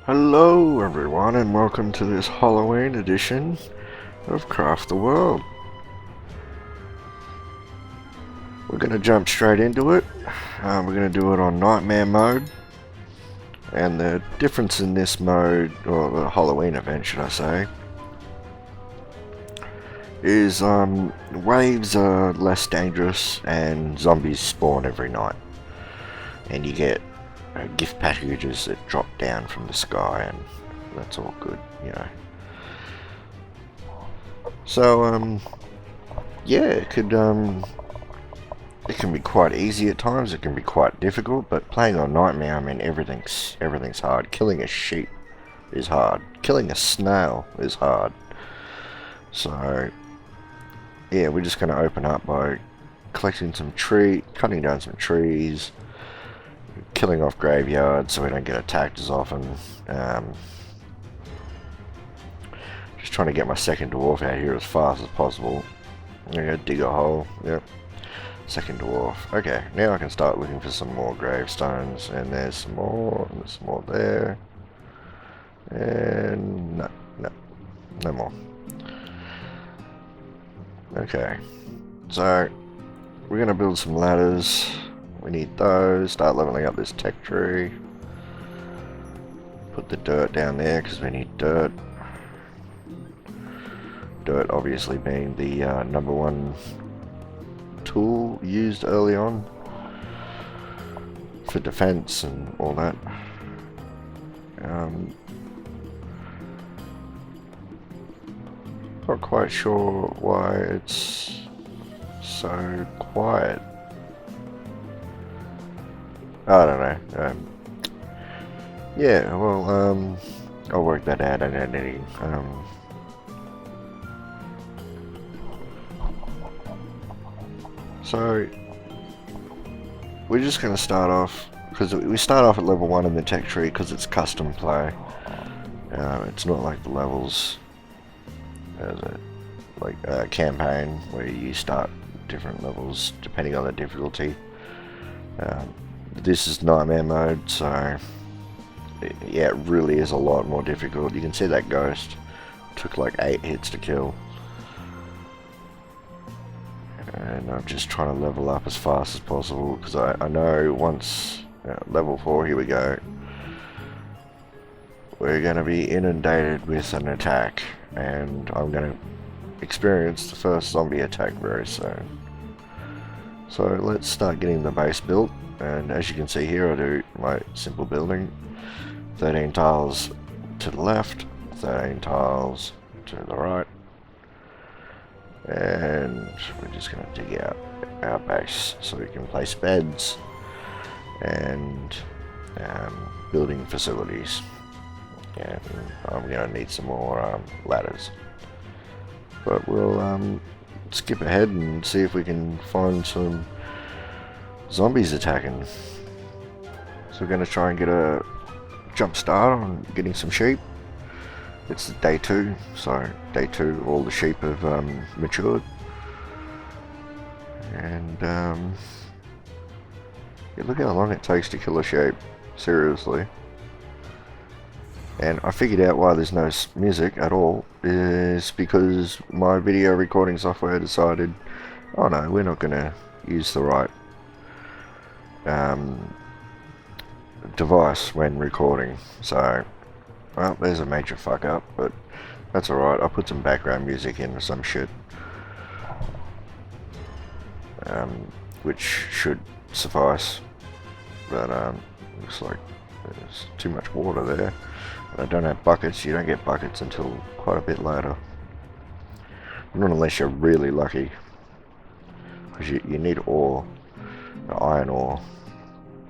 Hello everyone and welcome to this Halloween edition of Craft the World. We're going to jump straight into it. We're going to do it on Nightmare mode. And the difference in this mode, or the Halloween event should I say, is waves are less dangerous and zombies spawn every night. And you get gift packages that drop down from the sky, and that's all good, you know. So yeah, it can be quite easy at times. It can be quite difficult, but playing on Nightmare, I mean, everything's hard. Killing a sheep is hard. Killing a snail is hard. So yeah, we're just going to open up by cutting down some trees, killing off graveyards so we don't get attacked as often. Just trying to get my second dwarf out here as fast as possible. I'm gonna go dig a hole. Yep. Second dwarf. Okay, now I can start looking for some more gravestones. And there's some more. And there's some more there. And no more. Okay. So we're gonna build some ladders. We need those. Start leveling up this tech tree. Put the dirt down there because we need dirt. Dirt obviously being the number one tool used early on for defense and all that. Not quite sure why it's so quiet. I don't know. Yeah, well, I'll work that out in editing. So we're just going to start off, because we start off at level 1 in the tech tree because it's custom play. It's not like the levels as a campaign where you start different levels depending on the difficulty. This is Nightmare mode, so yeah, it really is a lot more difficult. You can see that ghost took like 8 hits to kill. And I'm just trying to level up as fast as possible because I know once level 4, here we go, we're going to be inundated with an attack, and I'm going to experience the first zombie attack very soon. So let's start getting the base built, and as you can see here, I do my simple building. 13 tiles to the left, 13 tiles to the right. And we're just going to dig out our base so we can place beds and building facilities. And I'm going to need some more ladders. But we'll skip ahead and see if we can find some zombies attacking. So we're going to try and get a jump start on getting some sheep. It's day 2, so day 2 all the sheep have matured. And yeah, look how long it takes to kill a sheep, seriously. And I figured out why there's no music at all is because my video recording software decided, oh no, we're not going to use the right device when recording. So well, there's a major fuck up, but that's alright. I'll put some background music in or some shit. Which should suffice. But looks like there's too much water there. I don't have buckets. You don't get buckets until quite a bit later. Not unless you're really lucky. Because you need ore, iron ore,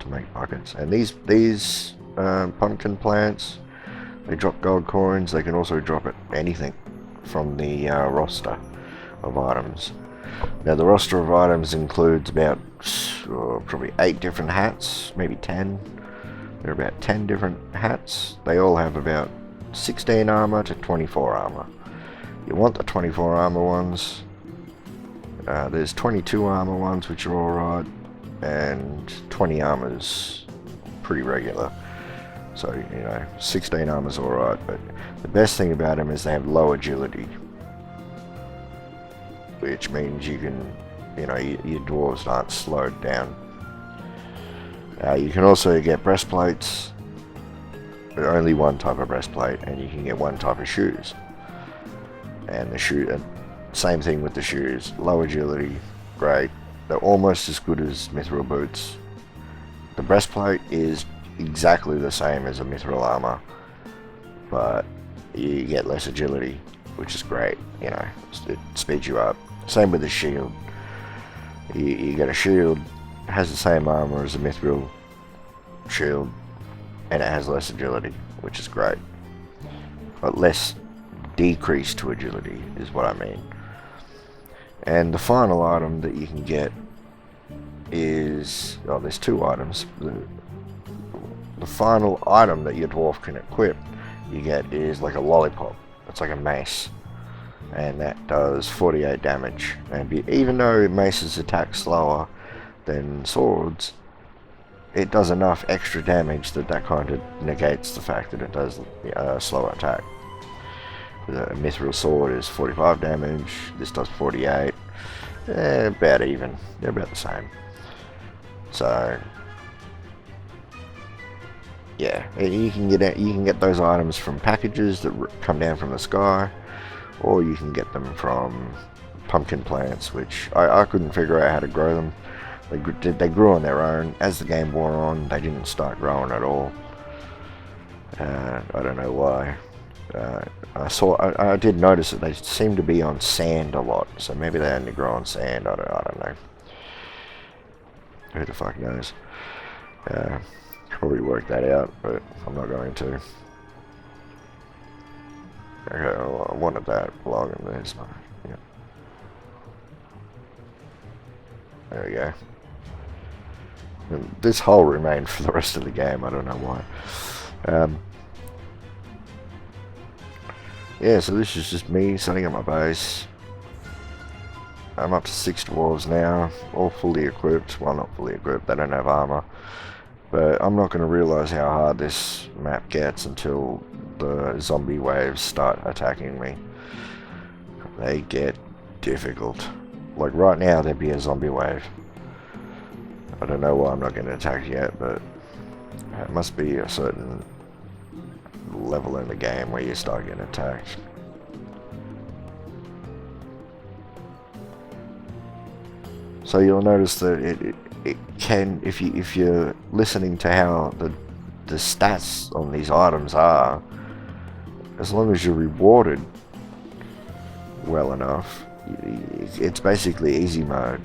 to make buckets. And these pumpkin plants, they drop gold coins. They can also drop anything from the roster of items. Now the roster of items includes about probably 8 different hats, maybe 10. There are about 10 different hats. They all have about 16 armor to 24 armor. You want the 24 armor ones. There's 22 armor ones which are alright, and 20 armor's pretty regular. So, you know, 16 armor's alright, but the best thing about them is they have low agility. Which means you can, you know, your dwarves aren't slowed down. You can also get breastplates, but only one type of breastplate, and you can get one type of shoes. And the same thing with the shoes. Low agility, great. They're almost as good as mithril boots. The breastplate is exactly the same as a mithril armor, but you get less agility, which is great. You know, it speeds you up. Same with the shield. You get a shield, it has the same armor as a mithril shield, and it has less agility, which is great. But less decrease to agility is what I mean. And the final item that you can get is, oh, there's two items. The final item that your dwarf can equip, you get, is like a lollipop. It's like a mace, and that does 48 damage. And even though maces attack slower than swords, it does enough extra damage that kind of negates the fact that it does slower attack. The mithril sword is 45 damage, this does 48. About even. They're about the same. So yeah, you can get those items from packages that come down from the sky, or you can get them from pumpkin plants, which I couldn't figure out how to grow them. They grew on their own. As the game wore on, they didn't start growing at all. I don't know why. I did notice that they seem to be on sand a lot, so maybe they only grow on sand. I don't know. Who the fuck knows? Probably work that out, but I'm not going to. Okay, well, I wanted that belong in there. So, yeah. There we go. And this hole remained for the rest of the game. I don't know why. Yeah, so this is just me setting up my base. I'm up to 6 dwarves now, all fully equipped. Well, not fully equipped, they don't have armor. But I'm not going to realize how hard this map gets until the zombie waves start attacking me. They get difficult. Like right now, there'd be a zombie wave. I don't know why I'm not getting attacked yet, but it must be a certain level in the game where you start getting attacked. So you'll notice that it can, if you're listening to how the stats on these items are, as long as you're rewarded well enough, it's basically easy mode.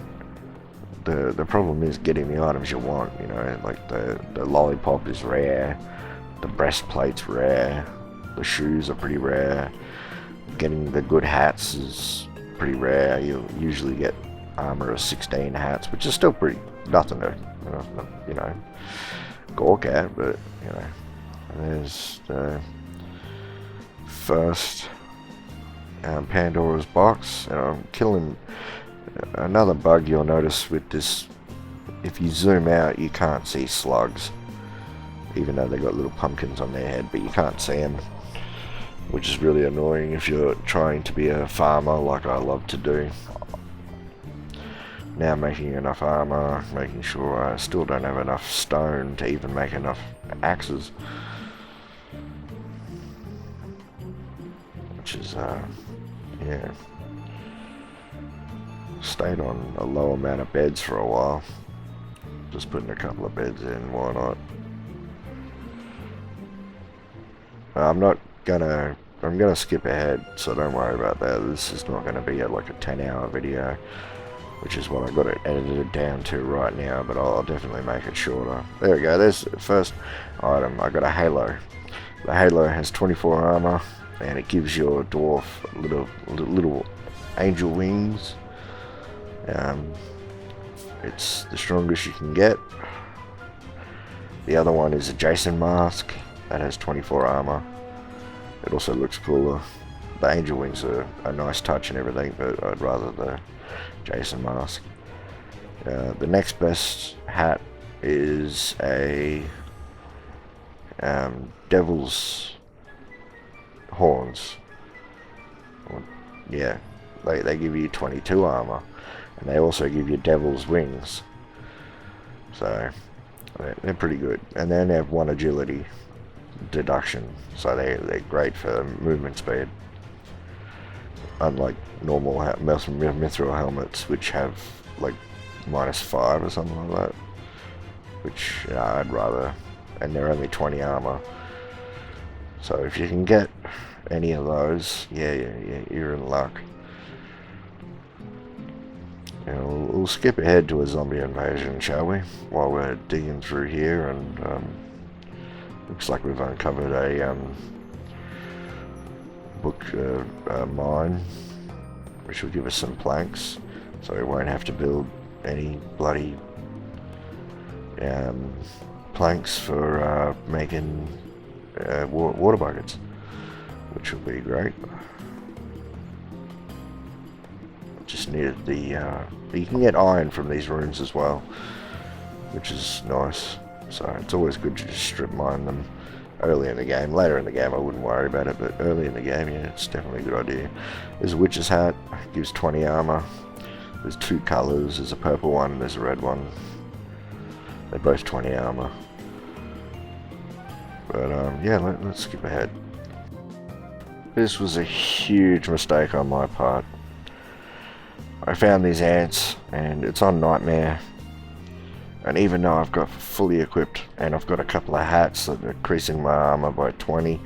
The problem is getting the items you want, you know, like the lollipop is rare, the breastplate's rare, the shoes are pretty rare, getting the good hats is pretty rare. You'll usually get armor of 16 hats, which is still pretty, nothing to, you know, gawk at, but, you know. And there's the first Pandora's box, and I'm killing. Another bug you'll notice with this, if you zoom out, you can't see slugs, even though they've got little pumpkins on their head, but you can't see them, which is really annoying if you're trying to be a farmer like I love to do. Now making enough armor, making sure I still don't have enough stone to even make enough axes, which is, yeah. Stayed on a low amount of beds for a while. Just putting a couple of beds in, why not? I'm gonna skip ahead, so don't worry about that. This is not gonna be like a 10-hour video, which is what I got it edited down to right now, but I'll definitely make it shorter. There we go, there's the first item. I got a halo. The halo has 24 armor, and it gives your dwarf little angel wings. It's the strongest you can get. The other one is a Jason mask that has 24 armor. It also looks cooler. The angel wings are a nice touch and everything, but I'd rather the Jason mask. The next best hat is a devil's horns. Yeah, they give you 22 armor, and they also give you devil's wings. So they're pretty good, and then they have 1 agility deduction, so they're great for movement speed. Unlike normal mithril helmets, which have like -5 or something like that, which I'd rather, and they're only 20 armor. So if you can get any of those, yeah, you're in luck. We'll skip ahead to a zombie invasion, shall we? While we're digging through here, and looks like we've uncovered a book mine, which will give us some planks, so we won't have to build any bloody planks for making water buckets, which will be great. Just needed the you can get iron from these runes as well, which is nice, so it's always good to just strip mine them early in the game. Later in the game I wouldn't worry about it, but early in the game, yeah, it's definitely a good idea. There's a witch's hat, gives 20 armor. There's 2 colors, there's a purple one and there's a red one. They're both 20 armor. But yeah, let's skip ahead. This was a huge mistake on my part. I found these ants, and it's on Nightmare, and even though I've got fully equipped and I've got a couple of hats that are increasing my armor by 20,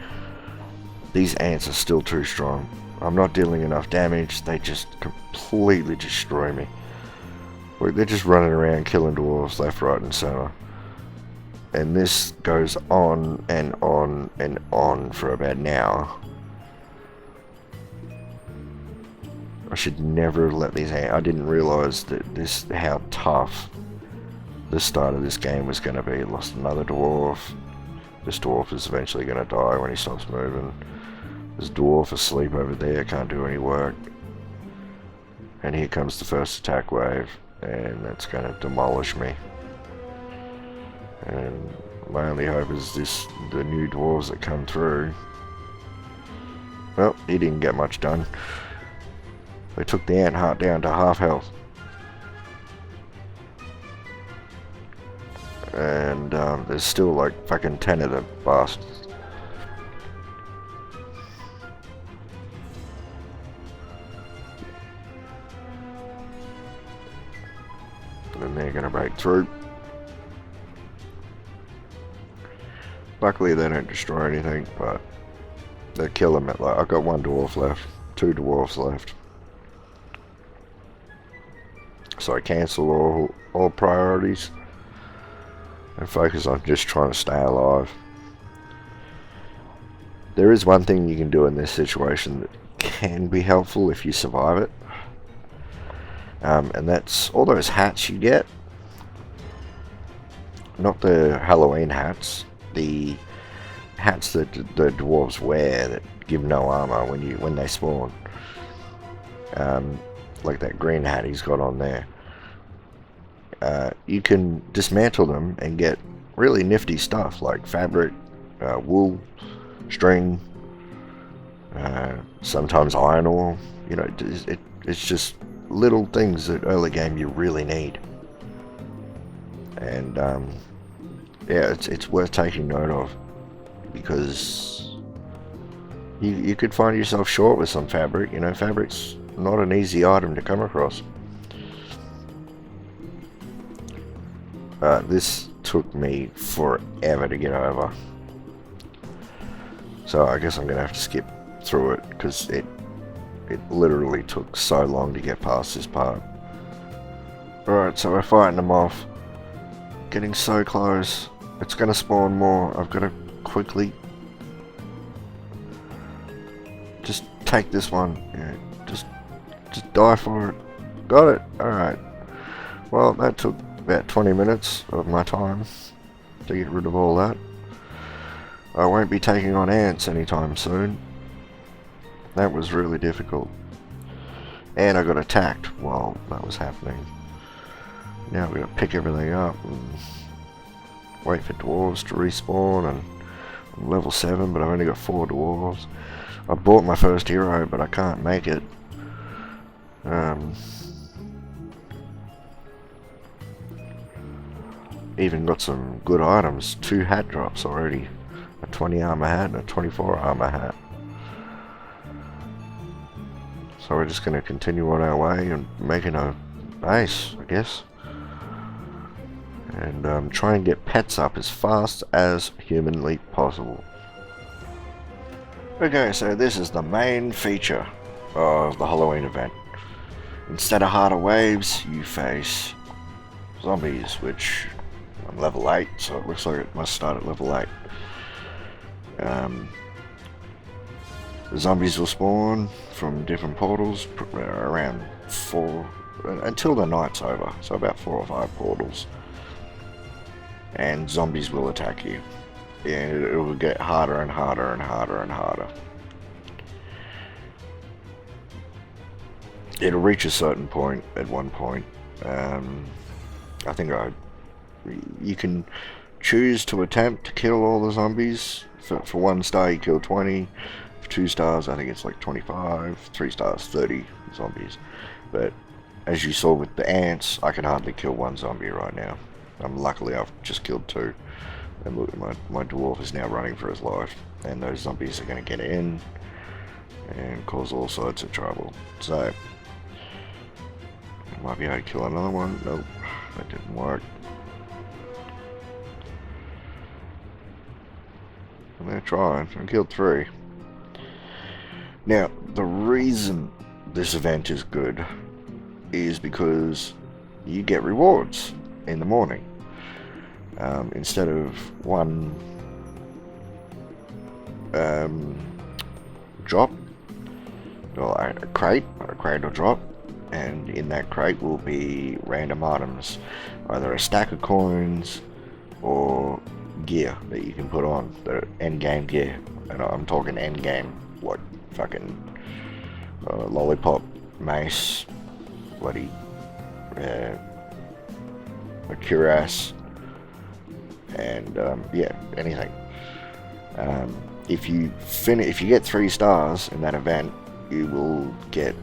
these ants are still too strong. I'm not dealing enough damage. They just completely destroy me. They're just running around killing dwarves left, right and center, and this goes on and on and on for about an hour. I should never let these ants. I didn't realize that how tough the start of this game was going to be. Lost another dwarf. This dwarf is eventually going to die when he stops moving. There's a dwarf asleep over there, can't do any work. And here comes the first attack wave, and that's going to demolish me. And my only hope is the new dwarves that come through. Well, he didn't get much done. They took the ant heart down to half health. And there's still like fucking 10 of the bastards. And they're gonna break through. Luckily they don't destroy anything, but they kill them at like, I've got 1 dwarf left, 2 dwarfs left. So I cancel all priorities and focus on just trying to stay alive. There is one thing you can do in this situation that can be helpful if you survive it, and that's all those hats you get. Not the Halloween hats, the hats that the dwarves wear that give no armor when they spawn. Like that green hat he's got on there. You can dismantle them and get really nifty stuff like fabric, wool, string, sometimes iron ore. You know, it's just little things that early game you really need. And yeah, it's worth taking note of, because you could find yourself short with some fabric. You know, fabric's not an easy item to come across. This took me forever to get over, so I guess I'm gonna have to skip through it, because it literally took so long to get past this part. Alright, so we're fighting them off, getting so close. It's gonna spawn more. I've got to quickly just take this one. Yeah, just die for it. Got it. Alright. Well, that took about 20 minutes of my time to get rid of all that. I won't be taking on ants anytime soon. That was really difficult. And I got attacked while that was happening. Now we've got to pick everything up and wait for dwarves to respawn and I'm level 7, but I've only got 4 dwarves. I bought my first hero, but I can't make it. Even got some good items. 2 hat drops already. A 20 armor hat and a 24 armor hat. So we're just going to continue on our way and making a base, I guess. And try and get pets up as fast as humanly possible. Okay, so this is the main feature of the Halloween event. Instead of harder waves, you face zombies, which I'm level 8, so it looks like it must start at level 8. The zombies will spawn from different portals around 4 until the night's over, so about 4 or 5 portals. And zombies will attack you. And it will get harder and harder and harder and harder. It'll reach a certain point at one point. I think you can choose to attempt to kill all the zombies. For 1 star you kill 20. For 2 stars I think it's like 25. 3 stars 30 zombies. But as you saw with the ants, I can hardly kill 1 zombie right now. Luckily I've just killed 2. And look, my dwarf is now running for his life. And those zombies are going to get in and cause all sorts of trouble. So, I might be able to kill another one. Nope, that didn't work. I'm going to try. I killed 3. Now, the reason this event is good is because you get rewards in the morning. Instead of 1 drop, or a crate will drop, and in that crate will be random items, either a stack of coins or gear that you can put on, the end game gear. And I'm talking end game, like fucking lollipop, mace, bloody a cuirass, and yeah, anything. If you get 3 stars in that event, you will get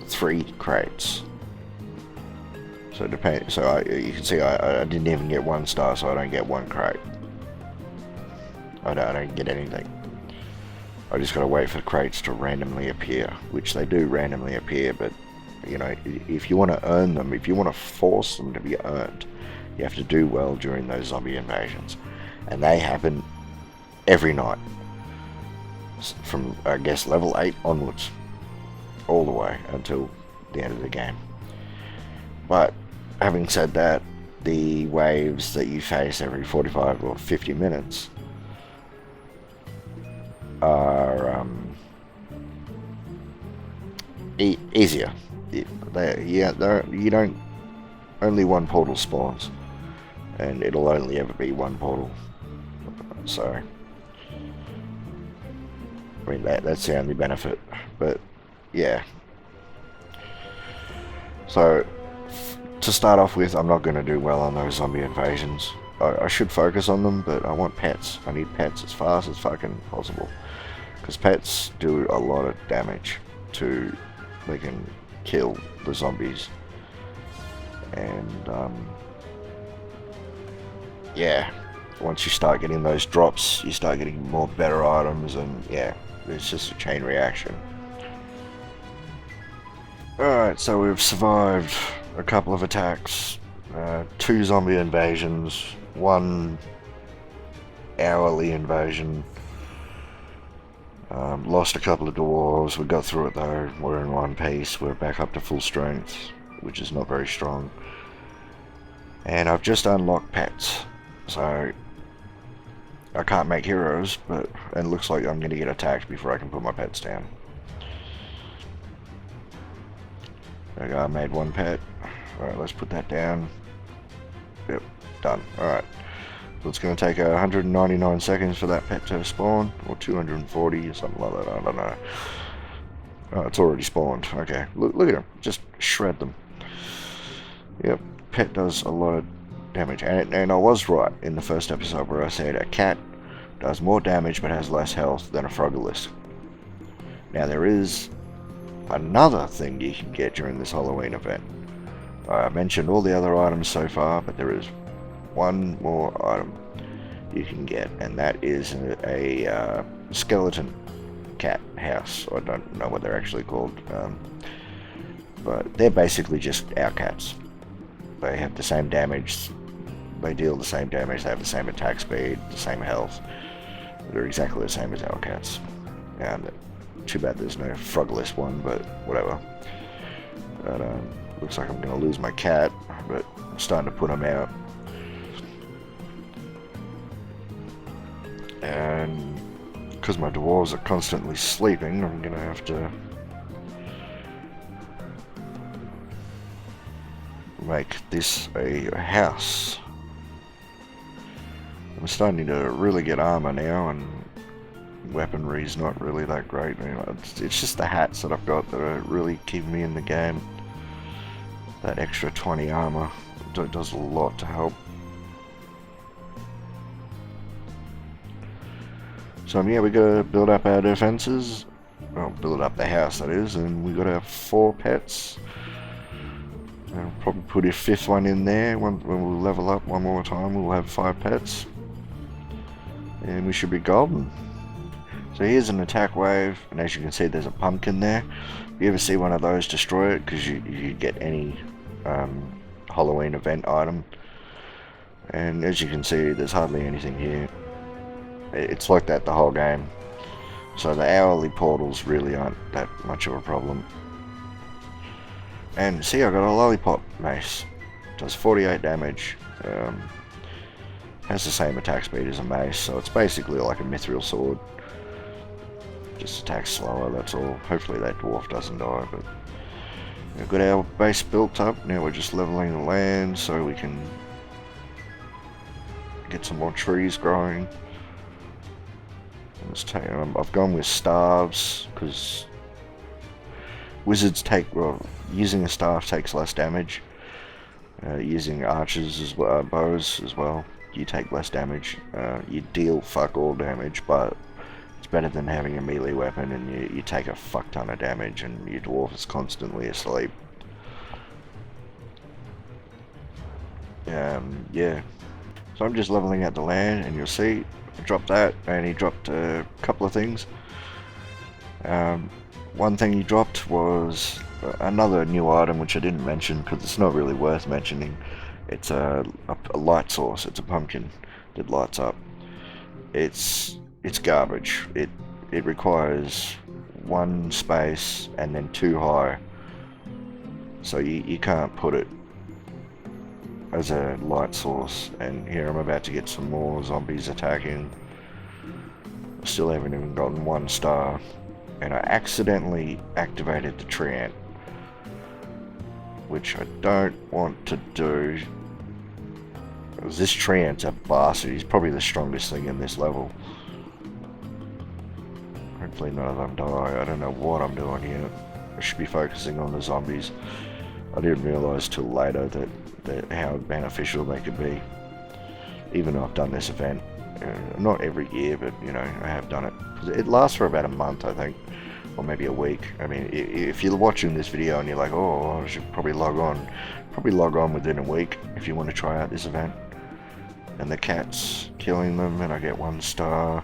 3 crates. So you can see I didn't even get 1 star, so I don't get 1 crate. I don't get anything. I just gotta wait for crates to randomly appear, which they do randomly appear, but you know, if you want to earn them, if you want to force them to be earned, you have to do well during those zombie invasions. And they happen every night. From, I guess, level 8 onwards. All the way until the end of the game. But, having said that, the waves that you face every 45 or 50 minutes are easier. You don't. Only 1 portal spawns, and it'll only ever be 1 portal. So, I mean that's the only benefit. But yeah. So to start off with, I'm not going to do well on those zombie invasions. I should focus on them, but I want pets. I need pets as fast as fucking possible, because pets do a lot of damage. They can kill the zombies, and yeah, once you start getting those drops, you start getting more better items, and yeah, it's just a chain reaction. Alright, so we've survived a couple of attacks, 2 zombie invasions, 1 hourly invasion. Lost a couple of dwarves. We got through it though. We're in 1 piece. We're back up to full strength, which is not very strong. And I've just unlocked pets, so I can't make heroes, but it looks like I'm going to get attacked before I can put my pets down. There we go, I made 1 pet. Alright, let's put that down. Yep, done. Alright. So it's going to take 199 seconds for that pet to spawn, or 240 or something like that, I don't know. Oh, it's already spawned. Okay, look at them, just shred them. Yep, pet does a lot of damage, and I was right in the first episode where I said a cat does more damage but has less health than a Frogalisk. Now there is another thing you can get during this Halloween event. I mentioned all the other items so far, but there is one more item you can get, and that is a skeleton cat house. I don't know what they're actually called, but they're basically just our cats. They have the same damage, they deal the same damage, they have the same attack speed, the same health. They're exactly the same as our cats. And too bad there's no Frogalisk one, but whatever. But looks like I'm going to lose my cat, but I'm starting to put him out. And because my dwarves are constantly sleeping, I'm going to have to make this a house. I'm starting to really get armor now, and weaponry's not really that great. It's just the hats that I've got that are really keeping me in the game. That extra 20 armor does a lot to help. So yeah, we gotta build up our defenses. Well, build up the house, that is, and we gotta have 4 pets. I'll probably put a 5th one in there. When we level up one more time, we'll have 5 pets. And we should be golden. So here's an attack wave, and as you can see there's a pumpkin there. If you ever see one of those, destroy it, because you get any Halloween event item. And as you can see, there's hardly anything here. It's like that the whole game. So the hourly portals really aren't that much of a problem. And see, I got a lollipop mace. Does 48 damage. Has the same attack speed as a mace, so it's basically like a mithril sword. Just attacks slower, that's all. Hopefully that dwarf doesn't die, but we've got our base built up. Now we're just leveling the land so we can get some more trees growing. I've gone with staves because wizards take, well, using a staff takes less damage. Using archers as well, bows as well, you take less damage. You deal fuck all damage, but it's better than having a melee weapon and you take a fuck ton of damage and your dwarf is constantly asleep. Yeah. So I'm just leveling out the land, and you'll see I dropped that, and he dropped a couple of things. One thing he dropped was another new item which I didn't mention because it's not really worth mentioning. It's a light source. It's a pumpkin that lights up. It's garbage. It requires 1 space and then 2 high, so you can't put it as a light source. And here I'm about to get some more zombies attacking. Still haven't even gotten 1 star, and I accidentally activated the treant, which I don't want to do. This treant's a bastard. He's probably the strongest thing in this level. Hopefully none of them die. I don't know what I'm doing here. I should be focusing on the zombies. I didn't realise till later that how beneficial they could be. Even though I've done this event, not every year, but you know, I have done it. It lasts for about a month, I think, or maybe a week. I mean, if you're watching this video and you're like, oh, I should probably log on within a week if you want to try out this event. And the cat's killing them, and I get 1 star.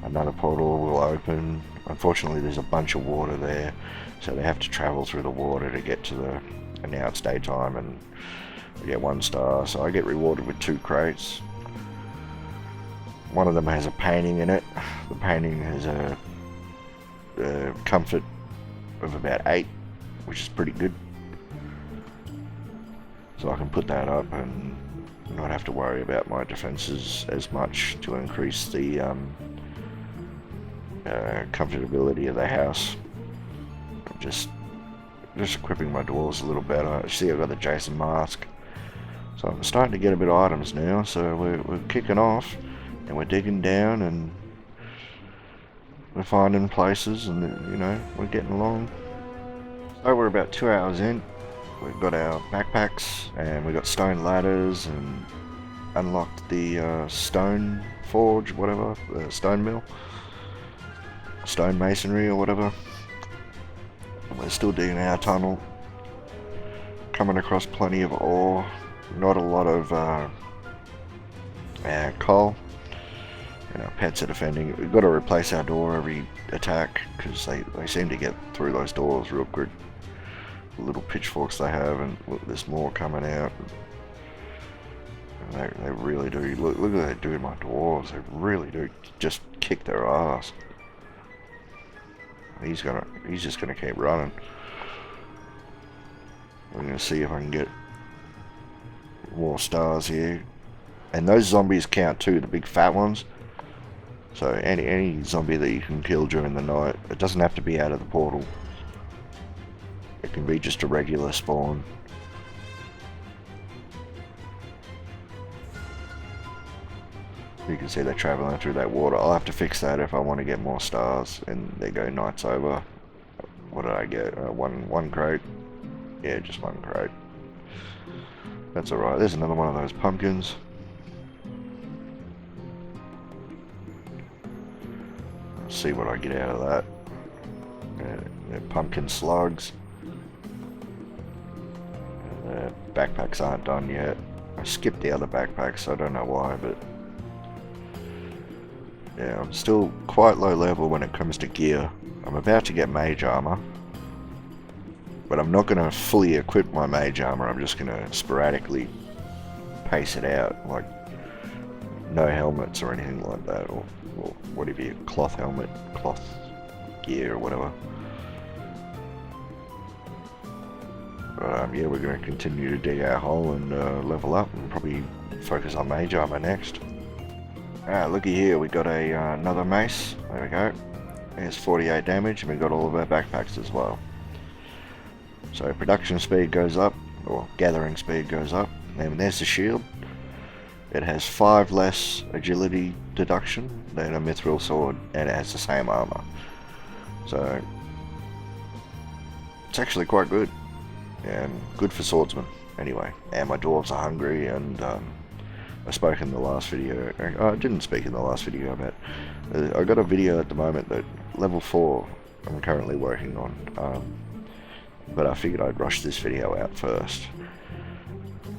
Another portal will open. Unfortunately, there's a bunch of water there, so they have to travel through the water to get to the, and now it's daytime, and I get 1 star, so I get rewarded with 2 crates. One of them has a painting in it. The painting has a comfort of about 8, which is pretty good. So I can put that up and not have to worry about my defenses as much to increase the comfortability of the house. I'm just equipping my dwarves a little better. See, I've got the Jason mask, so I'm starting to get a bit of items now. So we're kicking off, and we're digging down, and we're finding places, and you know, we're getting along. So we're about 2 hours in. We've got our backpacks, and we've got stone ladders and unlocked the stone forge, whatever, the stone mill, stone masonry or whatever. We're still digging our tunnel, coming across plenty of ore, not a lot of coal. And our pets are defending. We've got to replace our door every attack because they seem to get through those doors real quick. The little pitchforks they have, and look, there's more coming out. And they really do. Look what they do to my dwarves. They really do just kick their ass. He's just gonna keep running. We're gonna see if I can get more stars here. And those zombies count too, the big fat ones. So any zombie that you can kill during the night, it doesn't have to be out of the portal. It can be just a regular spawn. You can see they're traveling through that water. I'll have to fix that if I want to get more stars. And there go nights over. What did I get? One crate. Yeah, just one crate. That's alright. There's another one of those pumpkins. Let's see what I get out of that. Pumpkin slugs. Backpacks aren't done yet. I skipped the other backpacks, so I don't know why, but yeah, I'm still quite low level when it comes to gear. I'm about to get mage armor, but I'm not going to fully equip my mage armor. I'm just going to sporadically pace it out, like no helmets or anything like that, or whatever you, cloth helmet, cloth gear or whatever. But yeah, we're going to continue to dig our hole and level up and probably focus on mage armor next. Alright, looky here, we got another mace. There we go. There's 48 damage, and we got all of our backpacks as well. So production speed goes up, or gathering speed goes up. And there's the shield. It has 5 less agility deduction than a mithril sword, and it has the same armor. So it's actually quite good, and good for swordsmen anyway. And my dwarves are hungry, and I spoke in the last video. I didn't speak in the last video, but I got a video at the moment that level 4 I'm currently working on. But I figured I'd rush this video out first.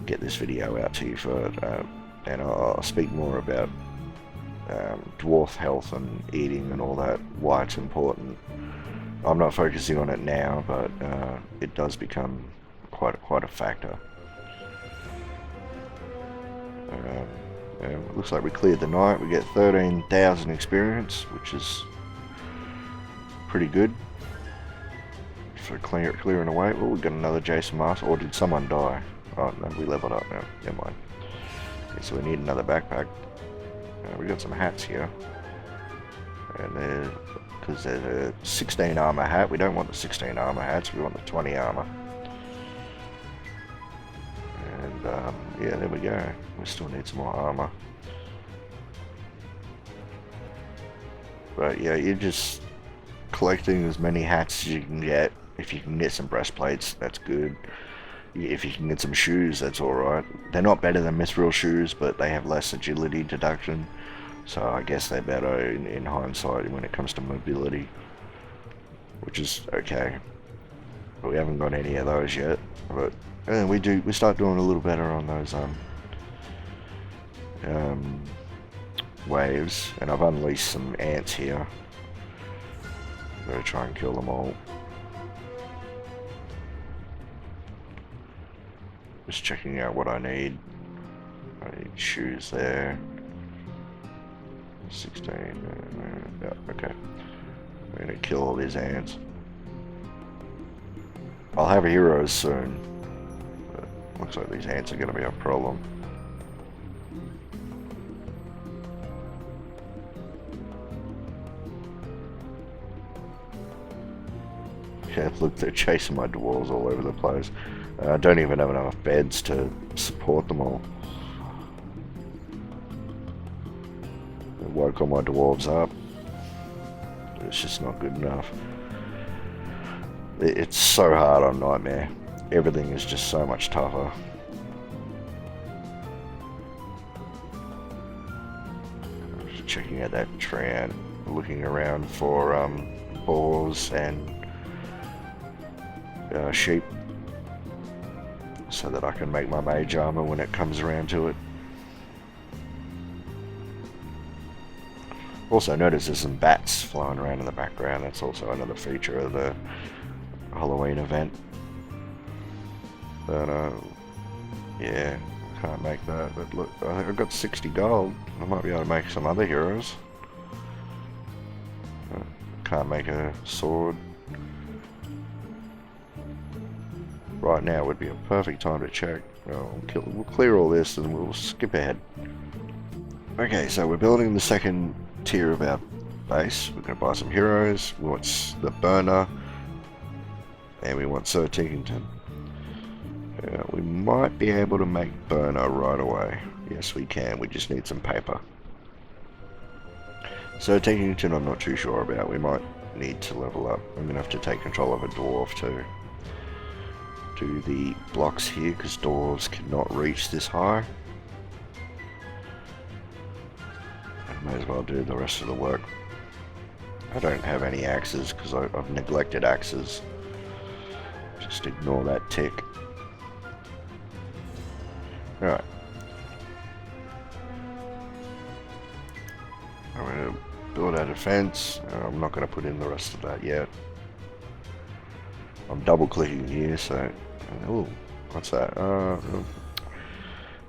Get this video out to you first. And I'll speak more about dwarf health and eating and all that, why it's important. I'm not focusing on it now, but it does become quite a factor. It looks like we cleared the night. We get 13,000 experience, which is pretty good for clearing away. Oh, we got another Jason mask. Or did someone die? Oh no, we leveled up now. Never mind. Okay, so we need another backpack. We got some hats here, and because there's a 16 armor hat. We don't want the 16 armor hats. We want the 20 armor. And yeah, there we go. We still need some more armor. But yeah, you're just collecting as many hats as you can get. If you can get some breastplates, that's good. If you can get some shoes, that's alright. They're not better than mithril shoes, but they have less agility deduction. So I guess they're better in hindsight when it comes to mobility, which is okay. But we haven't got any of those yet. But we start doing a little better on those waves, and I've unleashed some ants here. I'm gonna try and kill them all. Just checking out what I need. I need shoes there. 16. Yeah, okay. I'm gonna kill all these ants. I'll have heroes soon. But looks like these ants are gonna be a problem. Yeah, look, they're chasing my dwarves all over the place. I don't even have enough beds to support them all. I woke all my dwarves up. It's just not good enough. It's so hard on Nightmare. Everything is just so much tougher. checking out that tree, looking around for boars and sheep, so that I can make my mage armor when it comes around to it. Also notice there's some bats flying around in the background. That's also another feature of the Halloween event. But yeah, can't make that. But look, I think I've got 60 gold. I might be able to make some other heroes. Can't make a sword. Right now would be a perfect time to check. We'll clear all this and we'll skip ahead. Okay, so we're building the second tier of our base. We're going to buy some heroes. We want the burner, and we want Sir Tickington. We might be able to make burner right away. Yes, we can. We just need some paper. Sir Tickington, I'm not too sure about. We might need to level up. I'm going to have to take control of a dwarf to do the blocks here, because dwarves cannot reach this high. May as well do the rest of the work. I don't have any axes because I've neglected axes. Just ignore that tick. Alright. I'm going to build our defense. I'm not going to put in the rest of that yet. I'm double clicking here, so... Oh, what's that?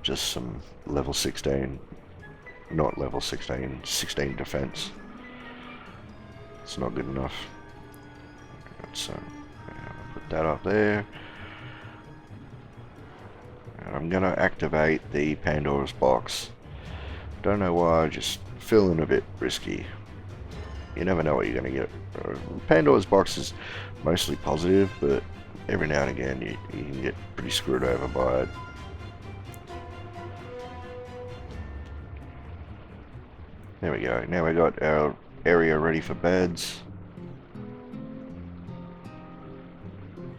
Just some level 16. Not level 16, 16 defense. It's not good enough. So, put that up there. And I'm going to activate the Pandora's box. Don't know why, just feeling a bit risky. You never know what you're going to get. Pandora's box is mostly positive, but every now and again you can get pretty screwed over by it. There we go. Now we got our area ready for beds.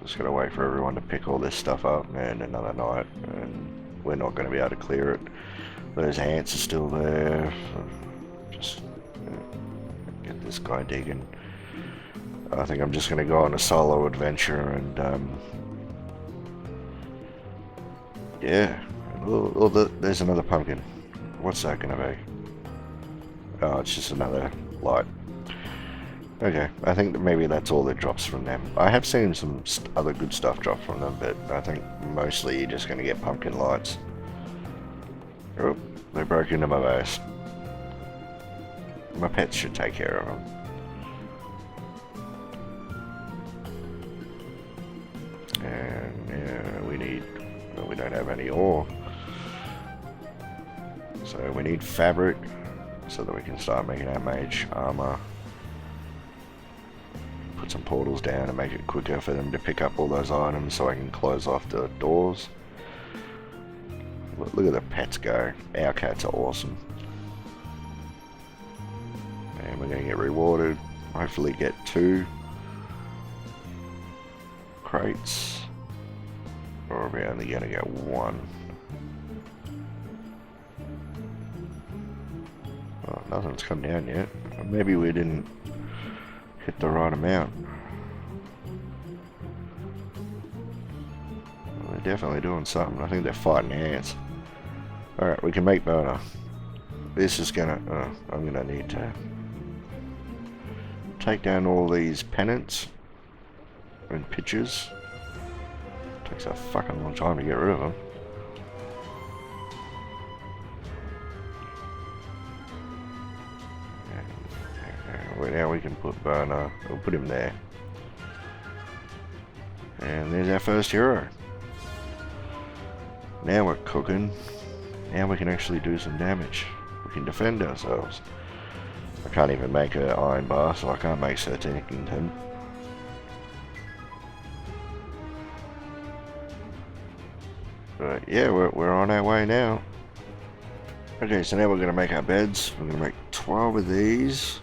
Just gotta wait for everyone to pick all this stuff up, and another night, and we're not going to be able to clear it. Those ants are still there. Just get this guy digging. I think I'm just going to go on a solo adventure, and yeah. Oh, there's another pumpkin. What's that going to be? Oh, it's just another light. Okay, I think that maybe that's all that drops from them. I have seen some other good stuff drop from them, but I think mostly you're just going to get pumpkin lights. Oh, they broke into my base. My pets should take care of them. And yeah, we don't have any ore. So we need fabric, so that we can start making our mage armor. Put some portals down and make it quicker for them to pick up all those items, so I can close off the doors. Look at the pets go. Our cats are awesome. And we're going to get rewarded. Hopefully get 2 crates. Or are we only going to get 1? Oh, nothing's come down yet. Maybe we didn't hit the right amount. Well, they're definitely doing something. I think they're fighting ants. Alright, we can make burner. This is gonna... I'm gonna need to take down all these pennants and pitchers. Takes a fucking long time to get rid of them. Now we can put burner. We'll put him there. And there's our first hero. Now we're cooking. Now we can actually do some damage. We can defend ourselves. I can't even make an iron bar, so I can't make Sir Tickington. But yeah, we're on our way now. Okay, so now we're going to make our beds. We're going to make 12 of these.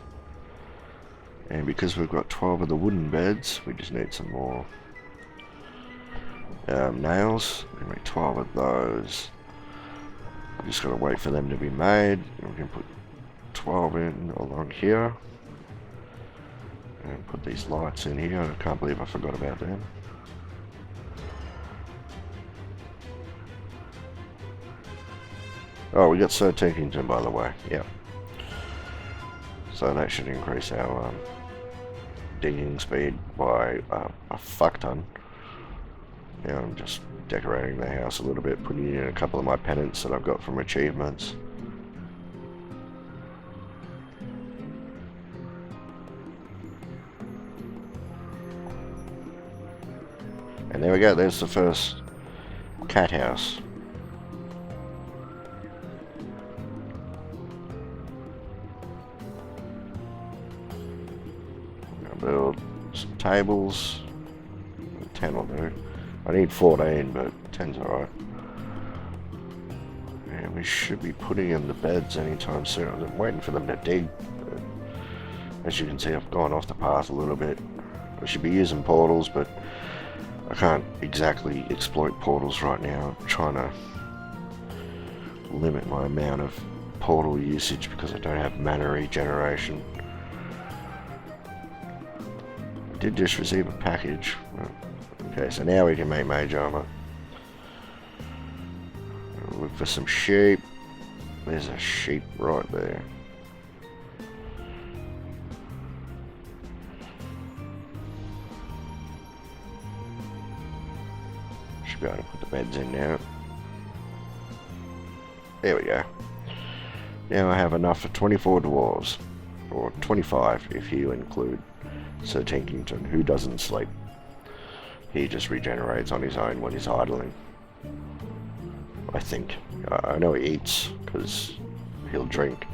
And because we've got 12 of the wooden beds, we just need some more nails. We can make 12 of those. We just got to wait for them to be made. And we can put 12 in along here. And put these lights in here. I can't believe I forgot about them. Oh, we got 13 by the way. Yeah. So that should increase our digging speed by a fuck ton. Now I'm just decorating the house a little bit, putting in a couple of my pennants that I've got from achievements. And there we go, there's the first cat house. I'm gonna build some tables. 10 will do. I need 14, but 10's alright. And we should be putting in the beds anytime soon. I'm waiting for them to dig. But as you can see, I've gone off the path a little bit. I should be using portals, but I can't exactly exploit portals right now. I'm trying to limit my amount of portal usage because I don't have mana regeneration. I did just receive a package. Okay, so now we can make mage armor. Look for some sheep. There's a sheep right there. Should be able to put the beds in now. There we go. Now I have enough for 24 dwarves. Or 25 if you include Sir Tinkington, who doesn't sleep. He just regenerates on his own when he's idling. I think. I know he eats, because he'll drink.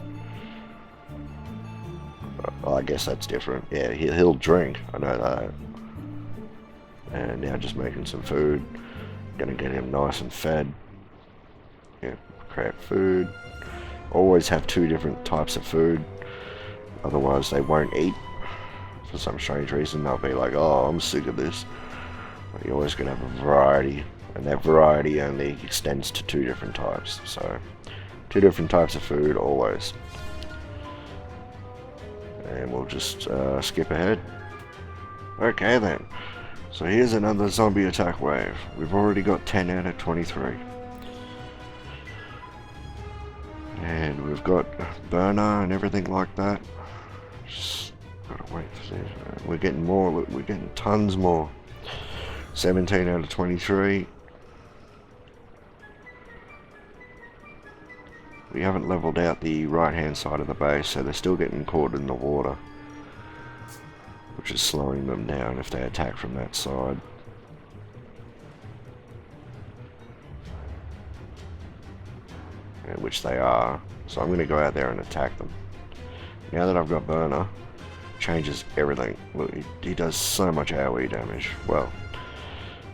I guess that's different. Yeah, he'll drink. I know that. And now just making some food. Gonna get him nice and fed. Yeah, craft food. Always have 2 different types of food. Otherwise they won't eat. For some strange reason they'll be like, oh, I'm sick of this. But you're always gonna have a variety. And that variety only extends to 2 different types. So 2 different types of food always. And we'll just skip ahead. Okay then. So here's another zombie attack wave. We've already got 10 out of 23. And we've got burner and everything like that. Just gotta wait for this. We're getting more, we're getting tons more. 17 out of 23. We haven't leveled out the right hand side of the base, so they're still getting caught in the water, which is slowing them down if they attack from that side. Which they are, so I'm going to go out there and attack them. Now that I've got burner, changes everything. Look, he does so much AoE damage, well,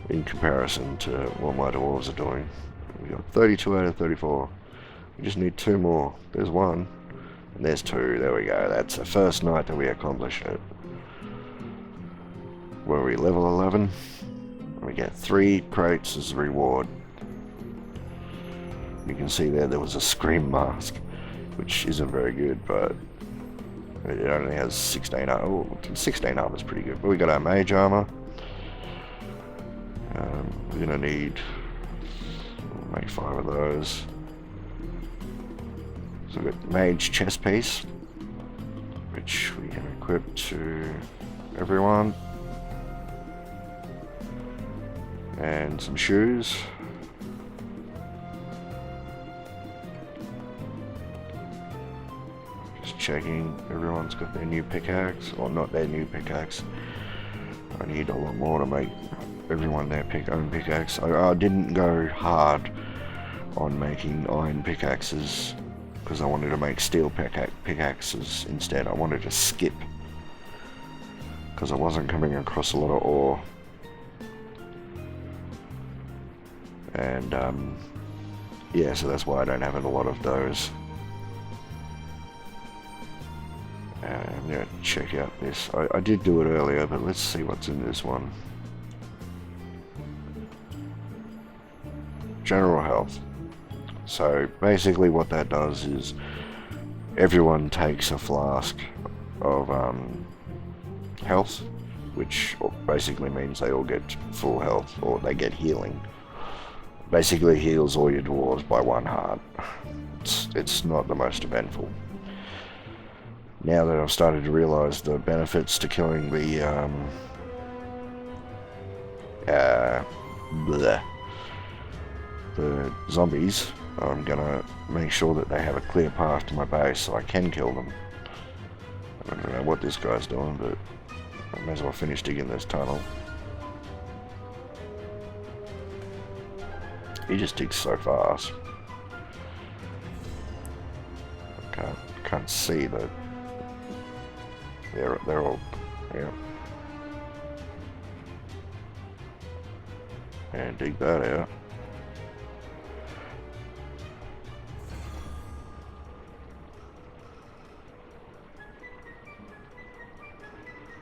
in comparison to what my dwarves are doing. We got 32 out of 34. We just need 2 more. There's 1, and there's 2. There we go. That's the first night that we accomplished it. Where we level 11, we get 3 crates as a reward. You can see there was a scream mask, which isn't very good, but it only has 16 armor. Oh, 16 armor is pretty good. But we got our mage armor. We're gonna need, we'll make 5 of those. So we've got mage chest piece, which we can equip to everyone. And some shoes. Just checking everyone's got their new pickaxe, or not their new pickaxe. I need a lot more to make everyone their own pickaxe. I didn't go hard on making iron pickaxes because I wanted to make steel pickaxes instead. I wanted to skip because I wasn't coming across a lot of ore. And yeah, so that's why I don't have a lot of those. I'm going to check out this. I did do it earlier, but let's see what's in this one. General health. So basically what that does is everyone takes a flask of health, which basically means they all get full health, or they get healing. Basically heals all your dwarves by 1 heart. It's not the most eventful. Now that I've started to realise the benefits to killing the zombies, I'm gonna make sure that they have a clear path to my base so I can kill them. I don't know what this guy's doing, but I may as well finish digging this tunnel. He just digs so fast. Can't see that they're all, yeah. And dig that out.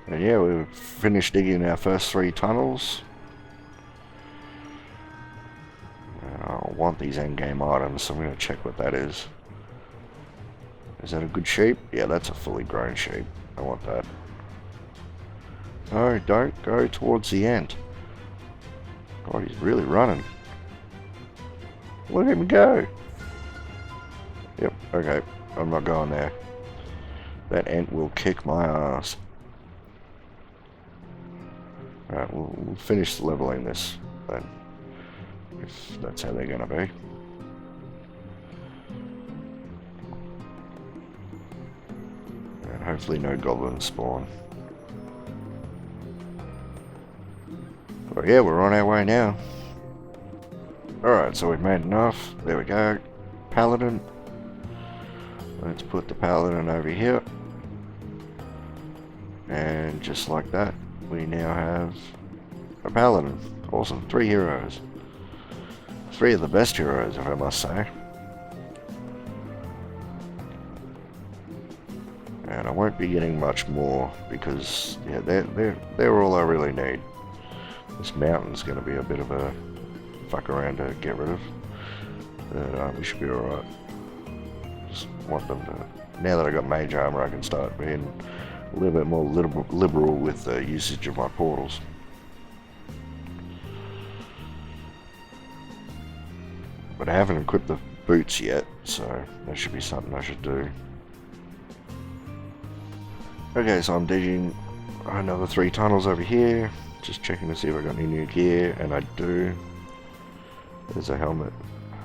And yeah, we've finished digging our first 3 tunnels. And I want these endgame items, so I'm going to check what that is. Is that a good sheep? Yeah, that's a fully grown sheep. I want that. No, don't go towards the end. God, he's really running. Let him go. Yep, okay. I'm not going there. That ant will kick my ass. Alright, we'll finish leveling this then. If that's how they're gonna be. And hopefully no goblins spawn. But yeah, we're on our way now. Alright, so we've made enough. There we go. Paladin. Let's put the paladin over here. And just like that, we now have a paladin. Awesome. 3 heroes. 3 of the best heroes, if I must say. And I won't be getting much more because yeah, they're all I really need. This mountain's going to be a bit of a fuck around to get rid of, but we should be alright. Just want them to. Now that I got mage armor, I can start being a little bit more liberal with the usage of my portals. But I haven't equipped the boots yet, so that should be something I should do. Okay, so I'm digging another 3 tunnels over here, just checking to see if I got any new gear, and I do. There's a helmet,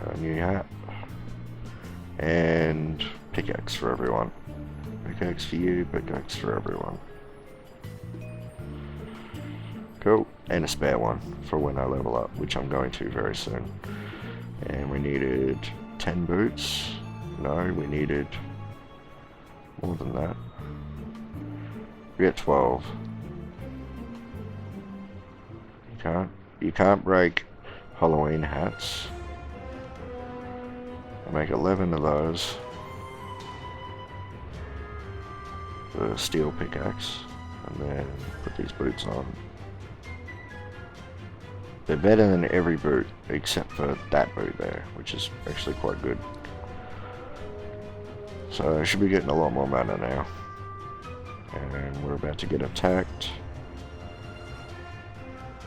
a new hat, and pickaxe for everyone. Pickaxe for you, pickaxe for everyone. Cool, and a spare one for when I level up, which I'm going to very soon. And we needed 10 boots. No, we needed more than that. We got 12. You can't break Halloween hats. I'll make 11 of those. The steel pickaxe, and then put these boots on. They're better than every boot except for that boot there, which is actually quite good. So I should be getting a lot more mana now. And we're about to get attacked.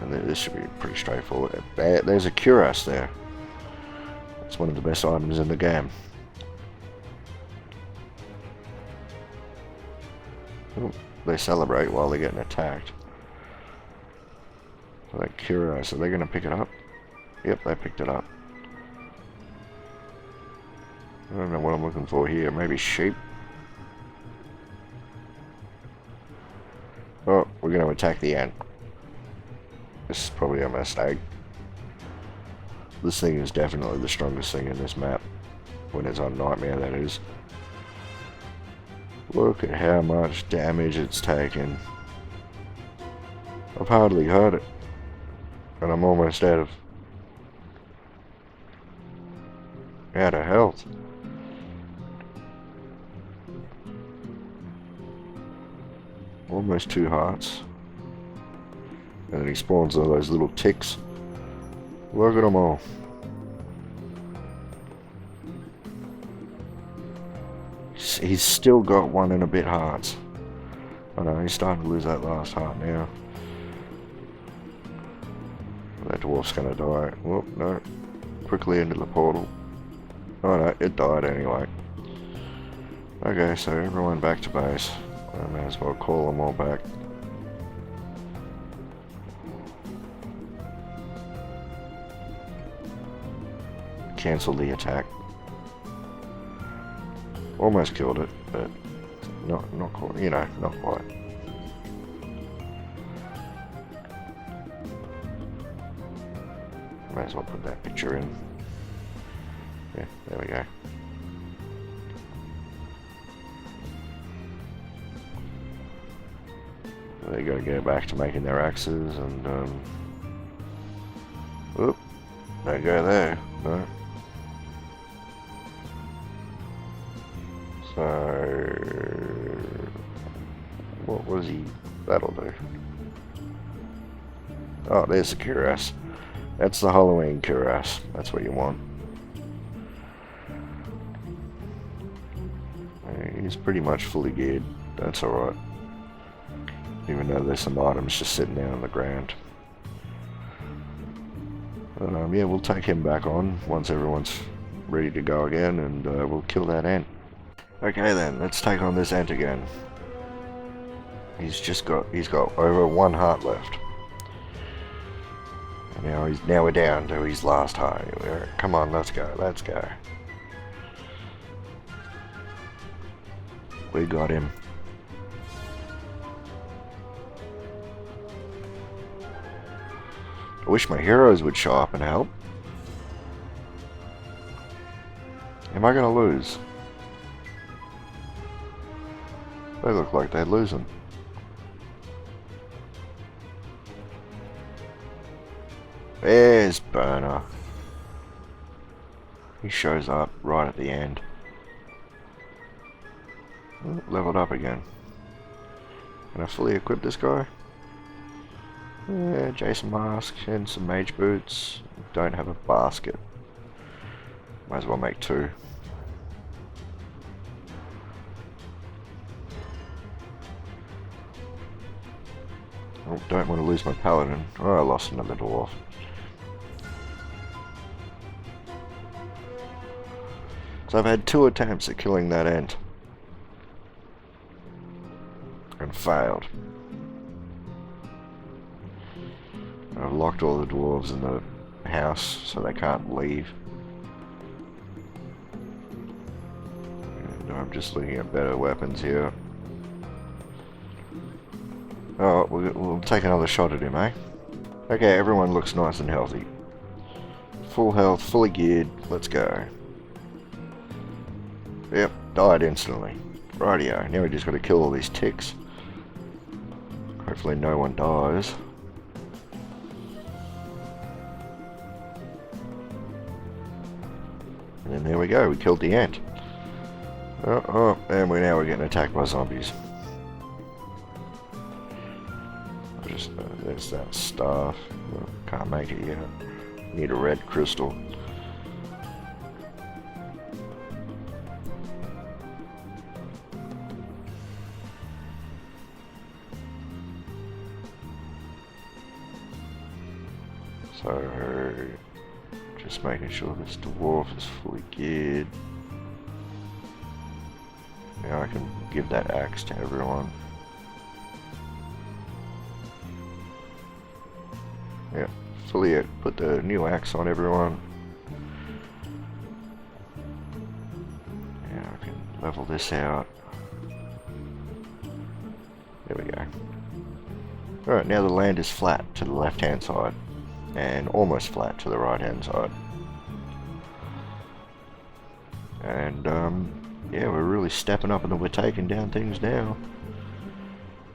And this should be pretty straightforward. There's a cuirass there. It's one of the best items in the game. Ooh, they celebrate while they're getting attacked. So that cuirass, are they going to pick it up? Yep, they picked it up. I don't know what I'm looking for here. Maybe sheep? Oh, we're going to attack the ant. This is probably a mistake. This thing is definitely the strongest thing in this map. When it's on Nightmare, that is. Look at how much damage it's taken. I've hardly heard it. And I'm almost out of health. Almost 2 hearts. And then he spawns all those little ticks. Look at them all. He's still got 1 and a bit hearts. I know, he's starting to lose that last heart now. That dwarf's gonna die. Whoop, no. Quickly into the portal. Oh no, it died anyway. Okay, so everyone back to base. I may as well call them all back. Cancel the attack. Almost killed it, but not quite, you know, not quite. Might as well put that picture in. Yeah, there we go. They gotta get back to making their axes and whoop, don't go there, no. So what was he? That'll do. Oh, there's the cuirass. That's the Halloween cuirass. That's what you want. He's pretty much fully geared. That's alright. Even though there's some items just sitting there on the ground. Yeah, we'll take him back on once everyone's ready to go again, and we'll kill that ant. Okay then, let's take on this ant again. He's got over 1 heart left. And now we're down to his last heart. Come on, let's go, let's go. We got him. I wish my heroes would show up and help. Am I gonna lose? They look like they're losing. There's Burner. He shows up right at the end. Oh, leveled up again. Can I fully equip this guy? Yeah, Jason mask and some mage boots. Don't have a basket. Might as well make 2. Oh, don't want to lose my paladin. Oh, I lost another dwarf. So I've had 2 attempts at killing that ant. And failed. I've locked all the dwarves in the house so they can't leave. And I'm just looking at better weapons here. Oh, we'll take another shot at him, eh? Okay, everyone looks nice and healthy. Full health, fully geared, let's go. Yep, died instantly. Rightio, now we just gotta kill all these ticks. Hopefully no one dies. And then there we go, we killed the ant. And now we're getting attacked by zombies. There's that staff. Well, can't make it yet. Need a red crystal. So, just making sure this dwarf is fully geared. Now I can give that axe to everyone. Yeah, fully put the new axe on everyone. Yeah, I can level this out. There we go. Alright, now the land is flat to the left hand side. And almost flat to the right hand side. And yeah, we're really stepping up and we're taking down things now.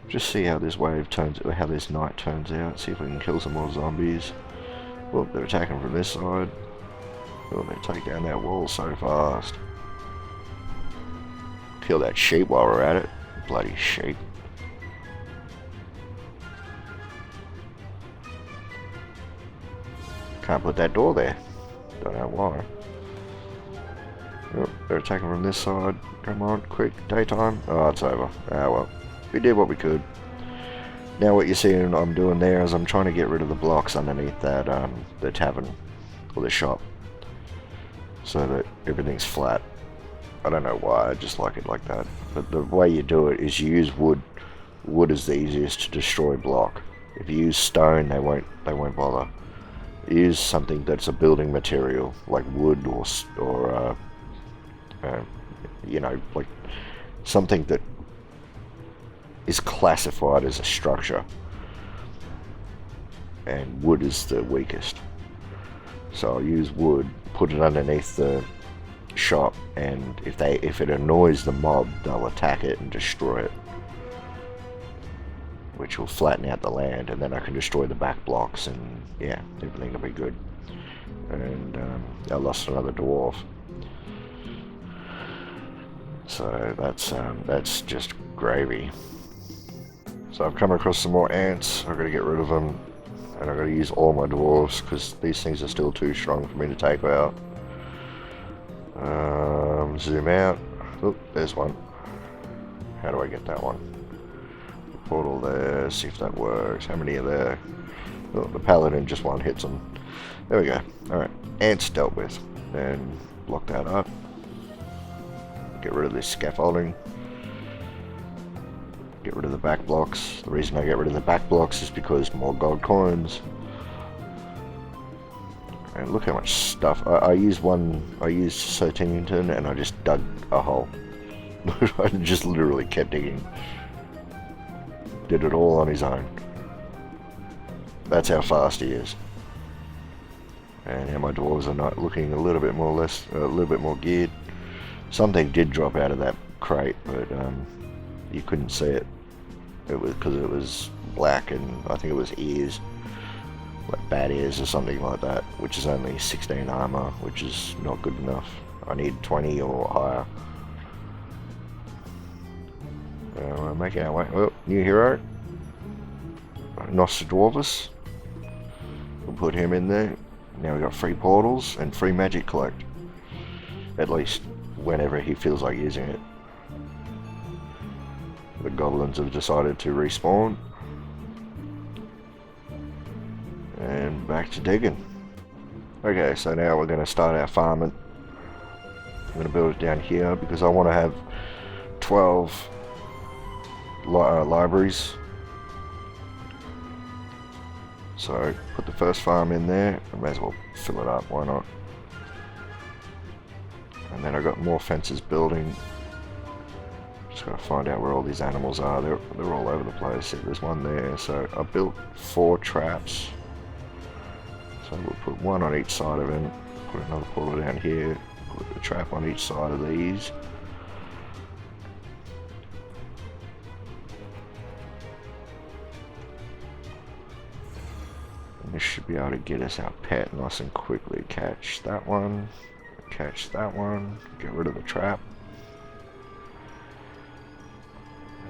Just see how this wave turns, or how this night turns out. See if we can kill some more zombies. Well, they're attacking from this side. Oh, they take down that wall so fast. Kill that sheep while we're at it. Bloody sheep. Can't put that door there. Don't know why. Oh, They're attacking from this side. Come on, quick, daytime. Oh, it's over. Ah, well. We did what we could. Now what you're seeing I'm doing there is I'm trying to get rid of the blocks underneath that, the tavern, or the shop, so that everything's flat. I don't know why, I just like it like that. But the way you do it is you use wood. Wood is the easiest to destroy block. If you use stone, they won't bother. Use something that's a building material, like wood or you know, like something that is classified as a structure. And wood is the weakest. So I'll use wood, put it underneath the shop, and if it annoys the mob, they'll attack it and destroy it, which will flatten out the land, and then I can destroy the back blocks, and yeah, everything will be good. And I lost another dwarf, so that's just gravy. So I've come across some more ants. I've got to get rid of them, and I've got to use all my dwarves because these things are still too strong for me to take out. Zoom out. Oop, there's one. How do I get that one? Portal there, see if that works. How many are there? Oh, the paladin just one hits them. There we go. Alright, ants dealt with. And block that up. Get rid of this scaffolding. Get rid of the back blocks. The reason I get rid of the back blocks is because more gold coins. And look how much stuff. I used Sir Tingington and I just dug a hole. I just literally kept digging. Did it all on his own. That's how fast he is. And now my dwarves are not looking a little bit more geared. Something did drop out of that crate, but you couldn't see it. It was because it was black, and I think it was ears, like bat ears or something like that, which is only 16 armor, which is not good enough. I need 20 or higher. We're making our way. Oh, new hero, Nostradwarfus. We'll put him in there. Now we've got free portals and free magic collect. At least whenever he feels like using it. The goblins have decided to respawn. And back to digging. Okay, so now we're going to start our farming. I'm going to build it down here because I want to have 12 libraries. So put the first farm in there. I may as well fill it up, why not? And then I've got more fences building. Just got to find out where all these animals are. They're all over the place. There's one there. So I built 4 traps. So we'll put one on each side of it. Put another portal down here. Put the trap on each side of these. And this should be able to get us our pet nice and quickly. Catch that one. Catch that one. Get rid of the trap.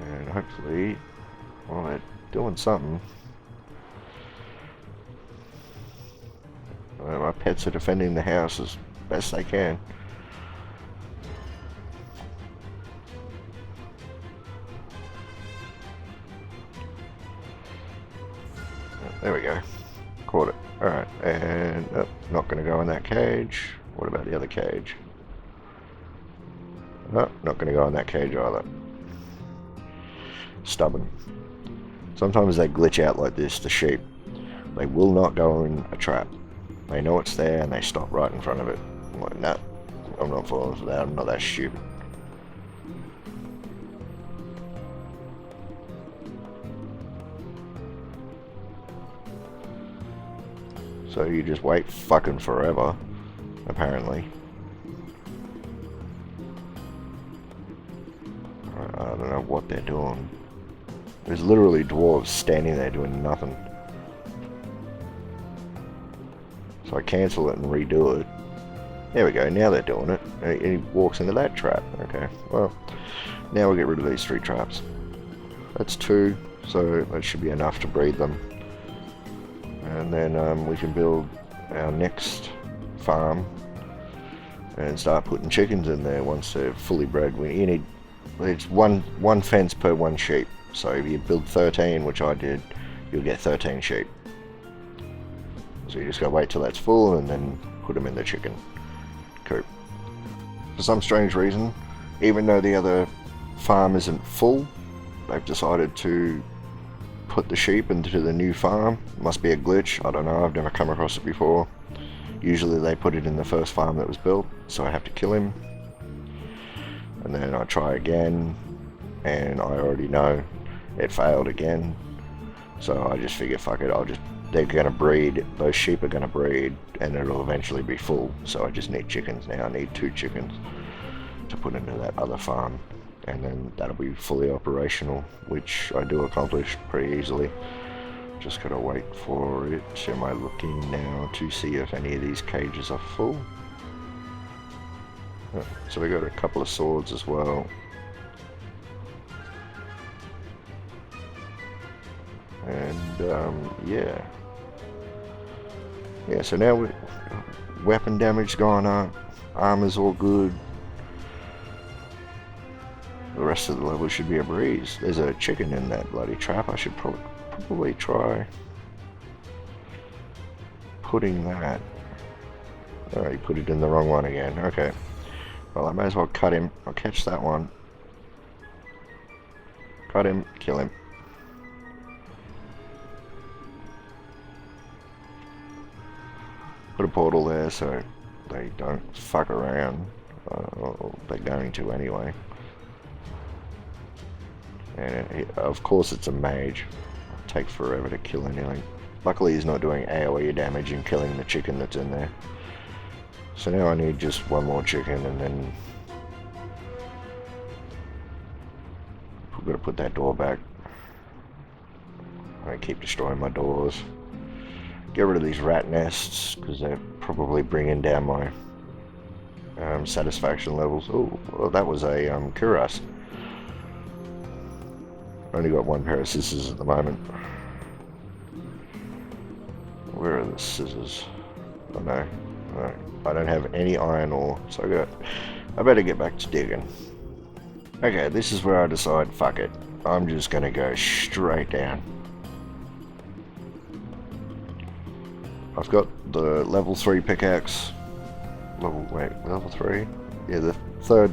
And hopefully, well, they're doing something. My pets are defending the house as best they can. There we go. Caught it. Alright, and not going to go in that cage. What about the other cage? No, not going to go in that cage either. Stubborn. Sometimes they glitch out like this, the sheep. They will not go in a trap. They know it's there and they stop right in front of it. I'm like, nah, I'm not falling for that, I'm not that stupid. So you just wait fucking forever, apparently. I don't know what they're doing. There's literally dwarves standing there doing nothing. So I cancel it and redo it. There we go, now they're doing it. And he walks into that trap. Okay, well, now we'll get rid of these 3 traps. That's 2, so that should be enough to breed them. And then we can build our next farm and start putting chickens in there once they're fully bred. You need, it's one fence per one sheep. So if you build 13, which I did, you'll get 13 sheep. So you just gotta wait till that's full and then put them in the chicken coop. For some strange reason, even though the other farm isn't full, they've decided to put the sheep into the new farm. Must be a glitch, I don't know, I've never come across it before. Usually they put it in the first farm that was built, so I have to kill him. And then I try again, and I already know it failed again. So I just figure, fuck it, they're gonna breed, those sheep are gonna breed, and it'll eventually be full. So I just need chickens now, I need 2 chickens to put into that other farm. And then that'll be fully operational, which I do accomplish pretty easily. Just gotta wait for it. Am I looking now to see if any of these cages are full? So we got a couple of swords as well. And yeah, so now weapon damage gone up, armor's all good. The rest of the level should be a breeze. There's a chicken in that bloody trap. I should probably try putting that. Oh, you put it in the wrong one again. Okay. Well, I may as well cut him. I'll catch that one. Cut him, kill him. Put a portal there so they don't fuck around. They're going to anyway. And of course it's a mage. It'll take forever to kill anything. Luckily he's not doing AoE damage and killing the chicken that's in there. So now I need just one more chicken, and then we've got to put that door back. I keep destroying my doors. Get rid of these rat nests, because they're probably bringing down my satisfaction levels. Oh, well, that was a cuirass. Only got 1 pair of scissors at the moment. Where are the scissors? Oh no. No. I don't have any iron ore, so I better get back to digging. Okay, this is where I decide, fuck it. I'm just gonna go straight down. I've got the level 3 pickaxe. Level 3? Yeah, the 3rd.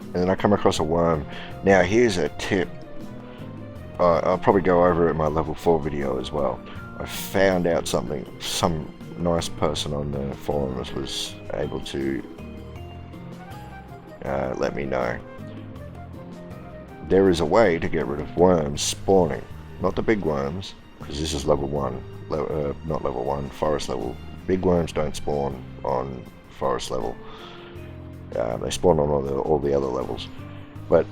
And then I come across a worm. Now here's a tip. I'll probably go over it in my level 4 video as well. I found out something. Some nice person on the forums was able to let me know. There is a way to get rid of worms spawning. Not the big worms, because this is level 1. Not level 1, forest level. Big worms don't spawn on forest level. They spawn on all the other levels. But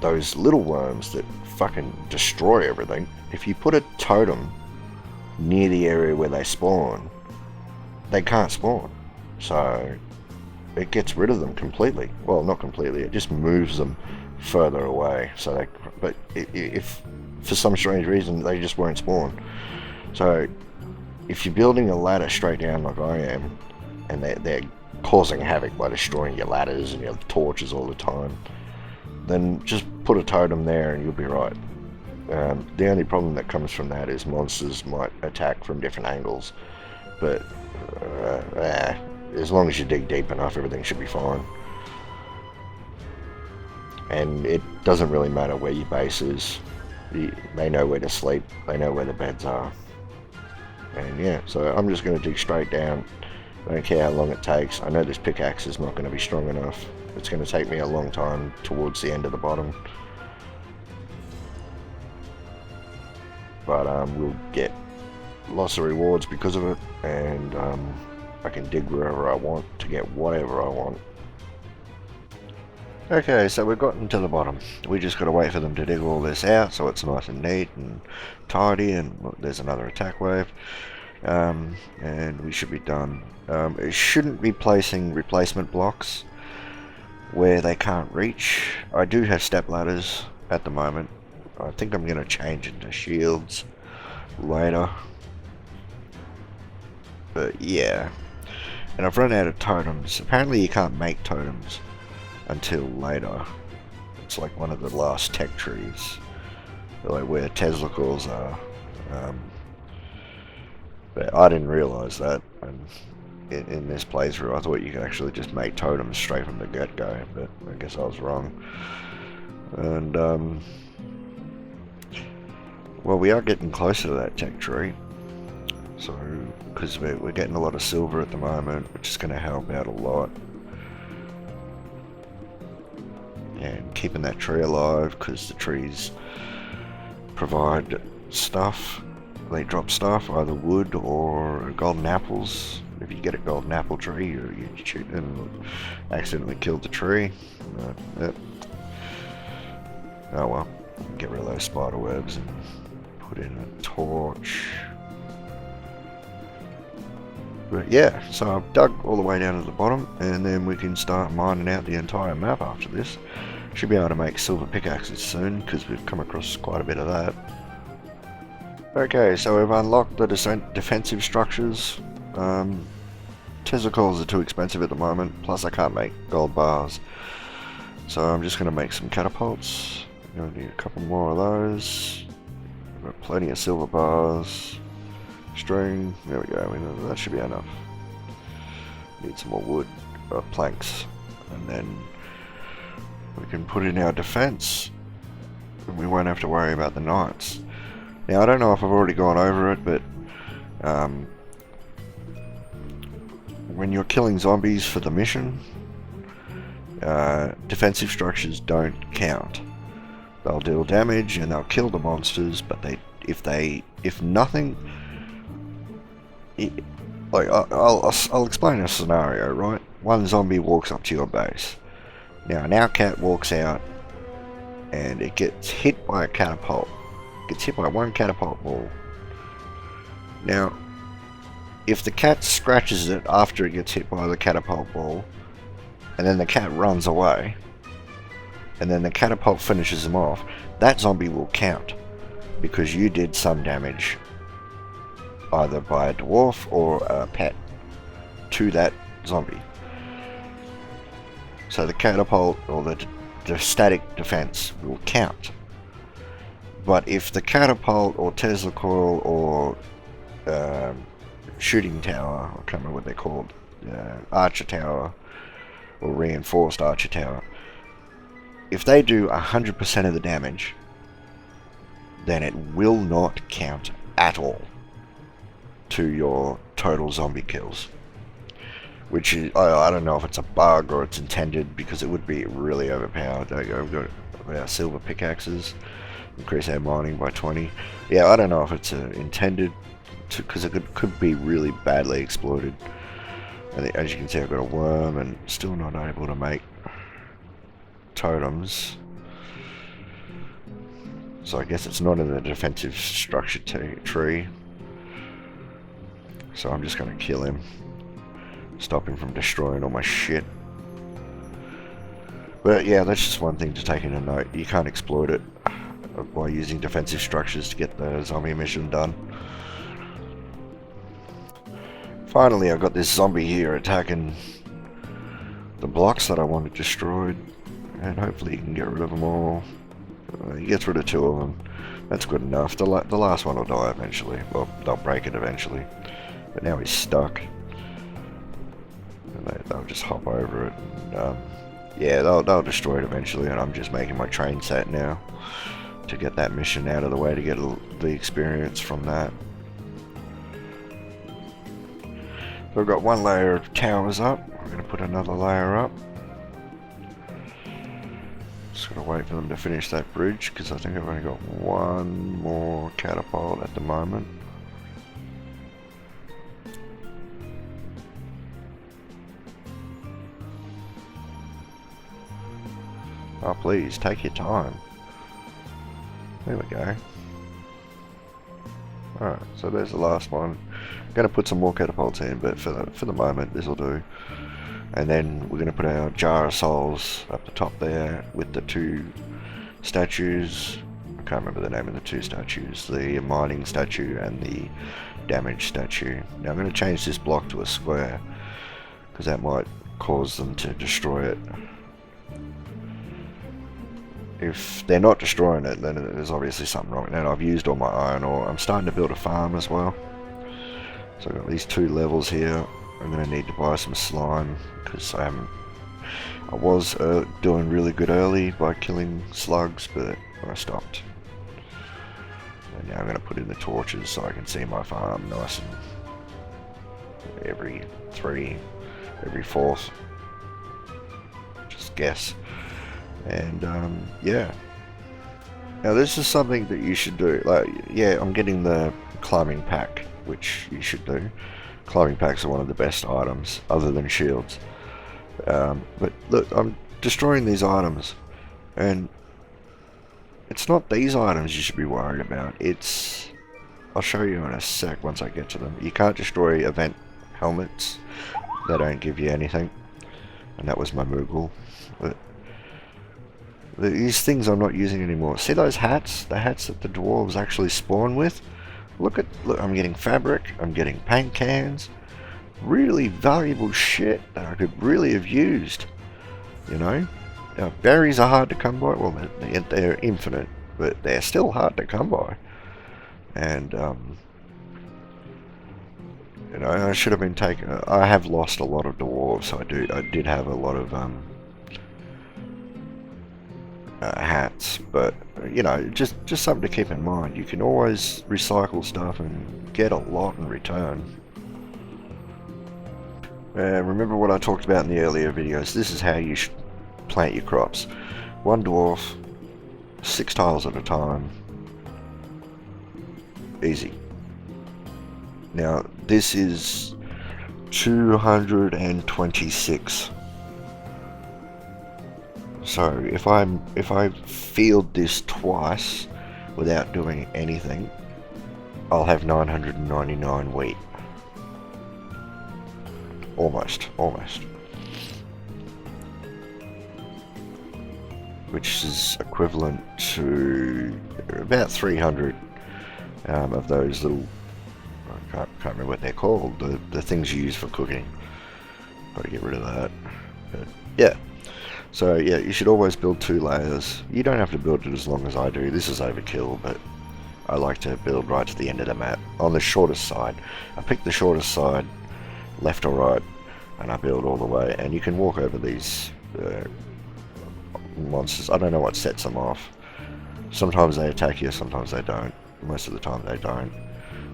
those little worms that fucking destroy everything, if you put a totem near the area where they spawn, they can't spawn. So it gets rid of them completely. Well, not completely, it just moves them further away. So but if for some strange reason they just won't spawn. So if you're building a ladder straight down like I am, and they're causing havoc by destroying your ladders and your torches all the time, then just put a totem there and you'll be right. The only problem that comes from that is monsters might attack from different angles, but as long as you dig deep enough, everything should be fine. And it doesn't really matter where your base is. They know where to sleep, they know where the beds are. And yeah, so I'm just going to dig straight down. I don't care how long it takes. I know this pickaxe is not going to be strong enough. It's going to take me a long time towards the end of the bottom. But we'll get lots of rewards because of it, and I can dig wherever I want to get whatever I want. Okay, so we've gotten to the bottom. We just got to wait for them to dig all this out so it's nice and neat and tidy, and look, there's another attack wave. And we should be done. It shouldn't be placing replacement blocks where they can't reach. I do have step ladders at the moment. I think I'm going to change it to shields later. But yeah. And I've run out of totems. Apparently you can't make totems until later. It's like one of the last tech trees, like where Tesla cores are. But I didn't realise that, and in this playthrough I thought you could actually just make totems straight from the get-go, but I guess I was wrong. And well, we are getting closer to that tech tree, so because we're getting a lot of silver at the moment, which is going to help out a lot. And keeping that tree alive, because the trees provide stuff. They drop stuff, either wood or golden apples. If you get a golden apple tree, you shoot and accidentally killed the tree. Oh well, get rid of those spider webs and put in a torch. But yeah, so I've dug all the way down to the bottom, and then we can start mining out the entire map after this. Should be able to make silver pickaxes soon, because we've come across quite a bit of that. Okay, so we've unlocked the defensive structures. Tesla coils are too expensive at the moment, plus I can't make gold bars. So I'm just going to make some catapults. I'm going to need a couple more of those. I've got plenty of silver bars. String, there we go, that should be enough. Need some more wood, planks, and then we can put in our defense. And we won't have to worry about the knights. Now I don't know if I've already gone over it, but when you're killing zombies for the mission, defensive structures don't count. They'll deal damage and they'll kill the monsters, but if nothing, like I'll explain a scenario, right? One zombie walks up to your base. Now an outcat walks out, and it gets hit by a catapult. Gets hit by one catapult ball. Now, if the cat scratches it after it gets hit by the catapult ball, and then the cat runs away, and then the catapult finishes him off, that zombie will count, because you did some damage, either by a dwarf or a pet, to that zombie. So the catapult, or the static defense, will count. But if the catapult or Tesla coil or shooting tower, I can't remember what they're called, archer tower or reinforced archer tower, if they do 100% of the damage, then it will not count at all to your total zombie kills. Which is, I don't know if it's a bug or it's intended, because it would be really overpowered. There you go, we've got our silver pickaxes. Increase our mining by 20. Yeah, I don't know if it's intended to, because it could be really badly exploited. And as you can see, I've got a worm and still not able to make totems. So I guess it's not in the defensive structure tree. So I'm just going to kill him. Stop him from destroying all my shit. But yeah, that's just one thing to take into note. You can't exploit it by using defensive structures to get the zombie mission done. Finally, I've got this zombie here attacking the blocks that I wanted destroyed, and hopefully he can get rid of them all. He gets rid of 2 of them. That's good enough. The last one will die eventually. Well, they'll break it eventually. But now he's stuck. And they'll just hop over it. And, yeah, they'll destroy it eventually, and I'm just making my train set now to get that mission out of the way, to get the experience from that. So I've got one layer of towers up. I'm going to put another layer up. Just got to wait for them to finish that bridge, because I think I've only got one more catapult at the moment. Oh, please, take your time. There we go. Alright, so there's the last one. I'm going to put some more catapults in, but for the moment, this will do. And then we're going to put our jar of souls up the top there with the 2 statues. I can't remember the name of the 2 statues. The mining statue and the damage statue. Now I'm going to change this block to a square. because that might cause them to destroy it. If they're not destroying it, then there's obviously something wrong. And I've used all my iron ore. I'm starting to build a farm as well. So I've got these 2 levels here. I'm going to need to buy some slime because I was doing really good early by killing slugs, but I stopped. And now I'm going to put in the torches so I can see my farm nice and every 4th. Just guess. And yeah. Now this is something that you should do. Like, yeah, I'm getting the climbing pack, which you should do. Climbing packs are one of the best items, other than shields. But look, I'm destroying these items, and it's not these items you should be worried about. It's... I'll show you in a sec once I get to them. You can't destroy event helmets. They don't give you anything. And that was my Moogle. But these things I'm not using anymore. See those hats? The hats that the dwarves actually spawn with? Look, I'm getting fabric, I'm getting paint cans. Really valuable shit that I could really have used. You know? Now, berries are hard to come by. Well, they're infinite, but they're still hard to come by. And, you know, I should have been taking... I have lost a lot of dwarves, so I did have a lot of, hats, but you know, just something to keep in mind. You can always recycle stuff and get a lot in return. Remember what I talked about in the earlier videos. This is how you should plant your crops. 1 dwarf, 6 tiles at a time. Easy. Now this is 226. So if I field this twice without doing anything, I'll have 999 wheat. Almost. Which is equivalent to about 300 of those little... I can't remember what they're called. The things you use for cooking. Gotta get rid of that. But yeah. So yeah, you should always build 2 layers. You don't have to build it as long as I do. This is overkill, but I like to build right to the end of the map on the shortest side. I pick the shortest side, left or right, and I build all the way. And you can walk over these monsters. I don't know what sets them off. Sometimes they attack you, sometimes they don't. Most of the time they don't.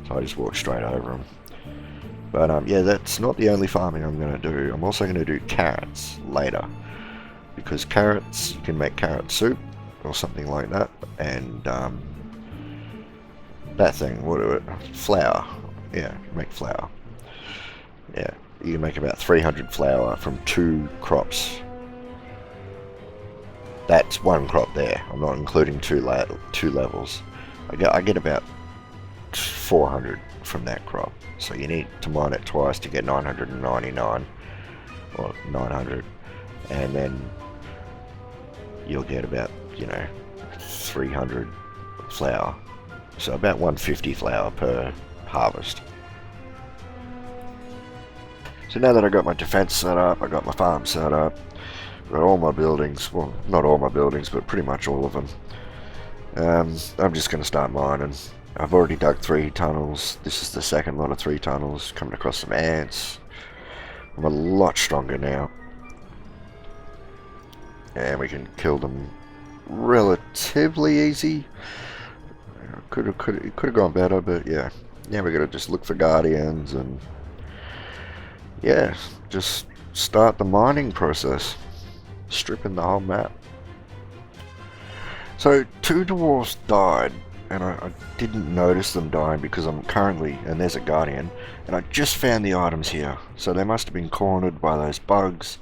So I just walk straight over them. But yeah, that's not the only farming I'm going to do. I'm also going to do carrots later. Because carrots, you can make carrot soup or something like that, and that thing, flour, yeah, make flour. Yeah, you can make about 300 flour from 2 crops. That's 1 crop there. I'm not including 2 levels. I get about 400 from that crop. So you need to mine it twice to get 999 or 900, and then you'll get about, you know, 300 flour. So about 150 flour per harvest. So now that I got my defense set up, I got my farm set up, got all my buildings, well, not all my buildings, but pretty much all of them. I'm just going to start mining. I've already dug 3 tunnels. This is the second lot of 3 tunnels, coming across some ants. I'm a lot stronger now. And we can kill them relatively easy. It could have gone better, but yeah. Now we gotta just look for guardians and yeah, just start the mining process, stripping the whole map. So 2 dwarves died, and I didn't notice them dying because I'm currently, and there's a guardian, and I just found the items here. So they must have been cornered by those bugs.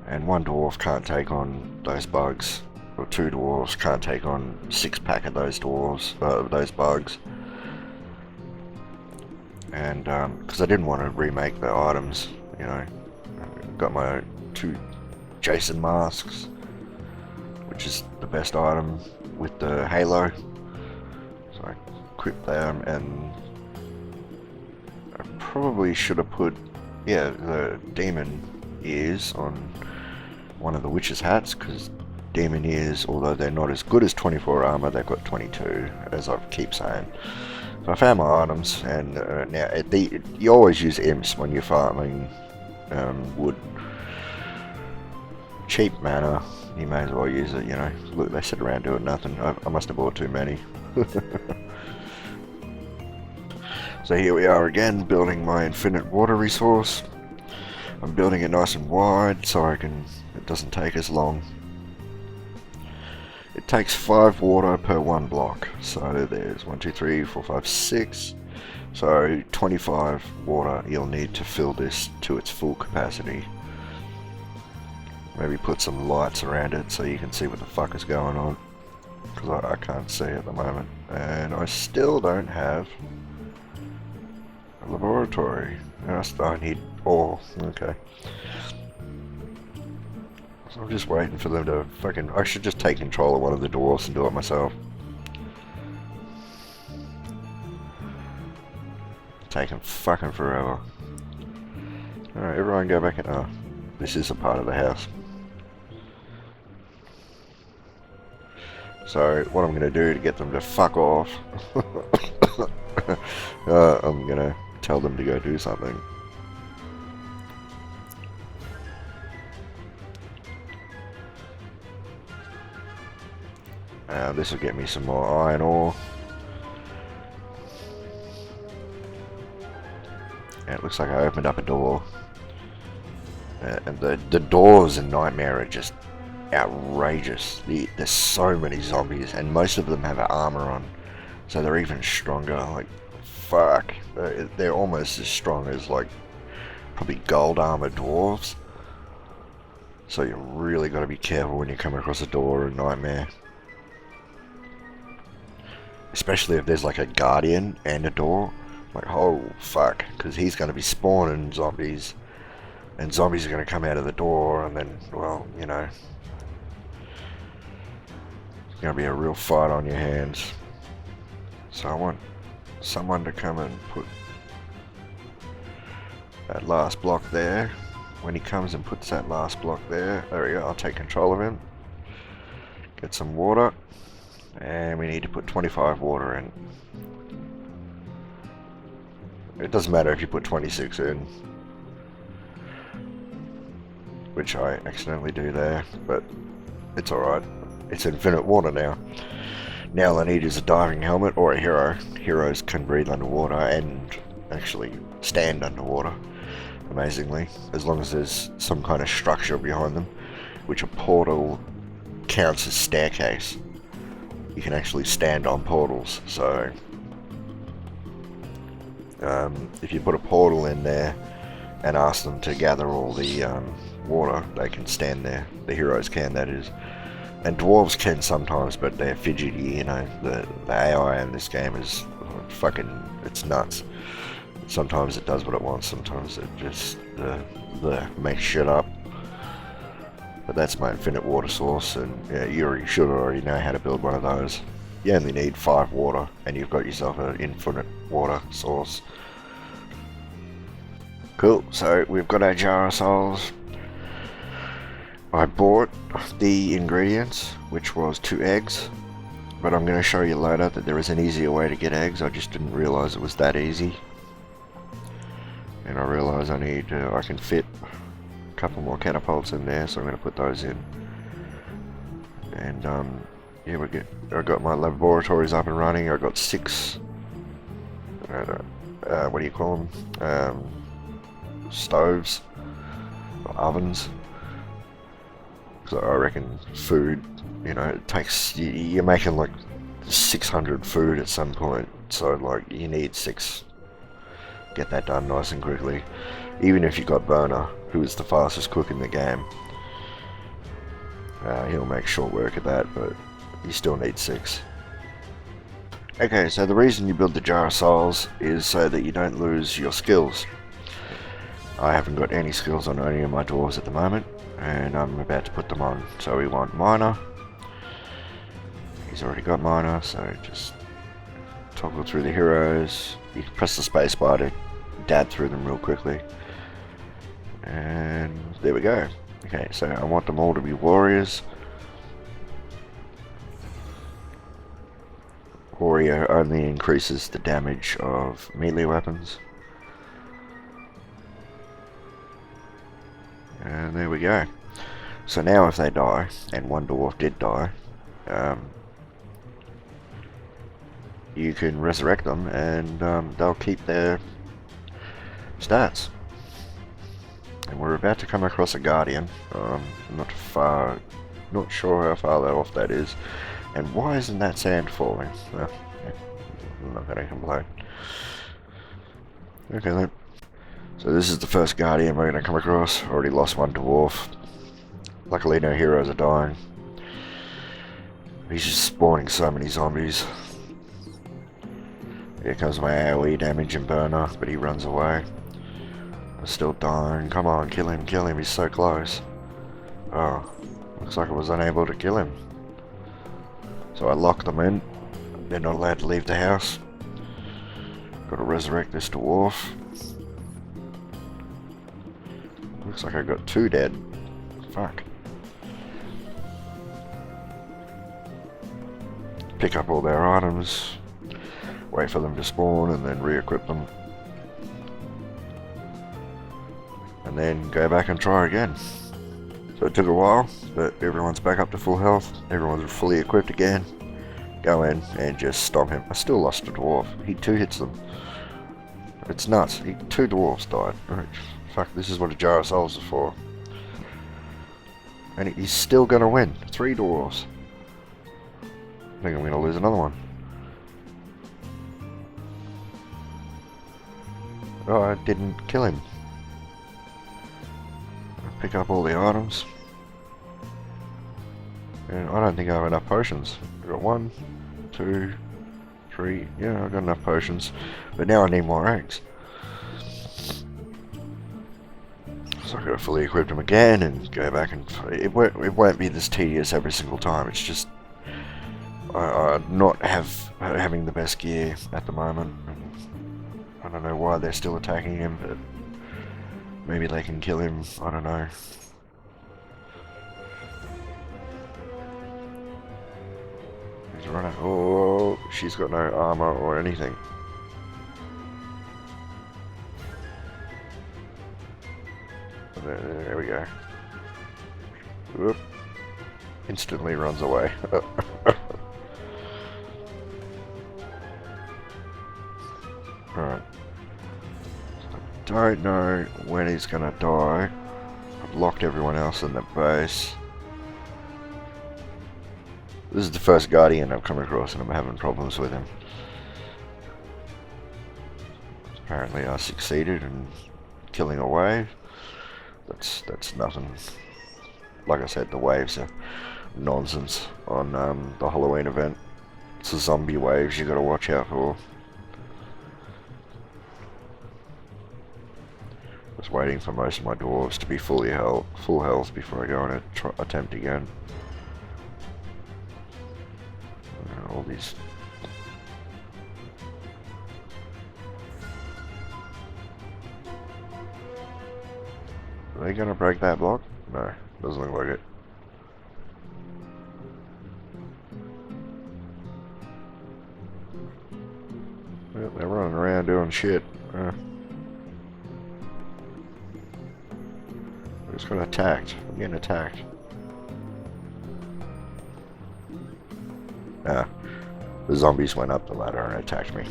And 1 dwarf can't take on those bugs, or 2 dwarves can't take on 6-pack of those those bugs. And because I didn't want to remake the items, you know, got my 2 Jason masks, which is the best item with the halo. So I equipped them, and I probably should have put yeah, the demon ears on one of the witch's hats, because demon ears, although they're not as good as 24 armor, they've got 22, as I keep saying. So I found my items, and now you always use imps when you're farming wood. Cheap mana, you may as well use it, you know. Look, they sit around doing nothing. I must have bought too many. So here we are again, building my infinite water resource. I'm building it nice and wide so it doesn't take as long. It takes 5 water per 1 block, so there's 1, 2, 3, 4, 5, 6. So 25 water you'll need to fill this to its full capacity. Maybe put some lights around it so you can see what the fuck is going on, because I can't see at the moment. And I still don't have a laboratory. I need ore. Okay. So I'm just waiting for them to fucking... I should just take control of one of the dwarves and do it myself. Taking fucking forever. Alright, everyone go back in. Oh, this is a part of the house. So what I'm going to do to get them to fuck off, I'm going to tell them to go do something. This will get me some more iron ore. Yeah, it looks like I opened up a door. And the doors in Nightmare are just outrageous. There's so many zombies, and most of them have armor on, so they're even stronger. Like, fuck, they're almost as strong as like probably gold armor dwarves. So you really got to be careful when you come across a door in Nightmare, especially if there's like a guardian and a door. Like, oh fuck, because he's going to be spawning zombies, and zombies are going to come out of the door, and then, well, you know, it's going to be a real fight on your hands. So I want someone to come and put that last block there. When he comes and puts that last block there, there we go, I'll take control of him. Get some water, and we need to put 25 water in. It doesn't matter if you put 26 in, which I accidentally do there, but it's alright. It's infinite water now. Now all I need is a diving helmet or a hero. Heroes can breathe underwater and actually stand underwater, amazingly, as long as there's some kind of structure behind them, which a portal counts as staircase. You can actually stand on portals, so if you put a portal in there and ask them to gather all the water, they can stand there. The heroes can, that is. And dwarves can sometimes, but they're fidgety, you know. The AI in this game is fucking, it's nuts. Sometimes it does what it wants, sometimes it just makes shit up. But that's my infinite water source, and yeah, you should already know how to build one of those. You only need 5 water, and you've got yourself an infinite water source. Cool, so we've got our jar of souls. I bought the ingredients, which was 2 eggs, but I'm going to show you later that there is an easier way to get eggs. I just didn't realise it was that easy. And I realise I can fit a couple more catapults in there, so I'm going to put those in. And yeah, I got my laboratories up and running. I got 6, what do you call them? Stoves, or ovens. So I reckon food, you know, it takes, you're making like 600 food at some point, so like you need 6. Get that done nice and quickly. Even if you got Boner, who is the fastest cook in the game, he'll make short work of that, but you still need 6. Okay, so the reason you build the Jar of Souls is so that you don't lose your skills. I haven't got any skills on any of my dwarves at the moment, and I'm about to put them on. So we want Miner. He's already got Miner, so just toggle through the heroes. You can press the space bar to dab through them real quickly. And there we go. Okay, so I want them all to be warriors. Warrior only increases the damage of melee weapons. And there we go. So now if they die, and one dwarf did die, you can resurrect them and they'll keep their stats. And we're about to come across a guardian. Not sure how far off that is. And why isn't that sand falling? Well, yeah, I'm not going to complain. Okay then. So this is the first guardian we're going to come across. Already lost one dwarf. Luckily no heroes are dying. He's just spawning so many zombies. Here comes my AoE damage and burner, but he runs away. I'm still dying. Come on, kill him, he's so close. Oh, looks like I was unable to kill him. So I locked them in. They're not allowed to leave the house. Gotta resurrect this dwarf. Looks like I got 2 dead. Fuck. Pick up all their items. Wait for them to spawn and then re-equip them. And then go back and try again. So it took a while, but everyone's back up to full health. Everyone's fully equipped again. Go in and just stomp him. I still lost a dwarf. He 2 hits them. It's nuts. 2 dwarves died. Right. Fuck, this is what a jar of souls is for. And he's still gonna win. 3 dwarves. I think I'm gonna lose another one. Oh, I didn't kill him. Pick up all the items. And I don't think I have enough potions. I've got 1, 2, 3. Yeah, I've got enough potions. But now I need more eggs. So I've got to fully equip them again and go back and... It won't be this tedious every single time. It's just... I'm not having the best gear at the moment. I don't know why they're still attacking him, but... Maybe they can kill him, I don't know. He's running. Oh, she's got no armor or anything. There we go. Whoop. Instantly runs away. Alright. Don't know when he's gonna die. I've locked everyone else in the base. This is the first guardian I've come across and I'm having problems with him. Apparently I succeeded in killing a wave. That's nothing. Like I said, the waves are nonsense on the Halloween event. It's the zombie waves you gotta watch out for. Just waiting for most of my dwarves to be full health before I go and attempt again. All these. Are they gonna break that block? No, doesn't look like it. Well, they're running around doing shit. I just got attacked. I'm getting attacked. Ah, the zombies went up the ladder and attacked me.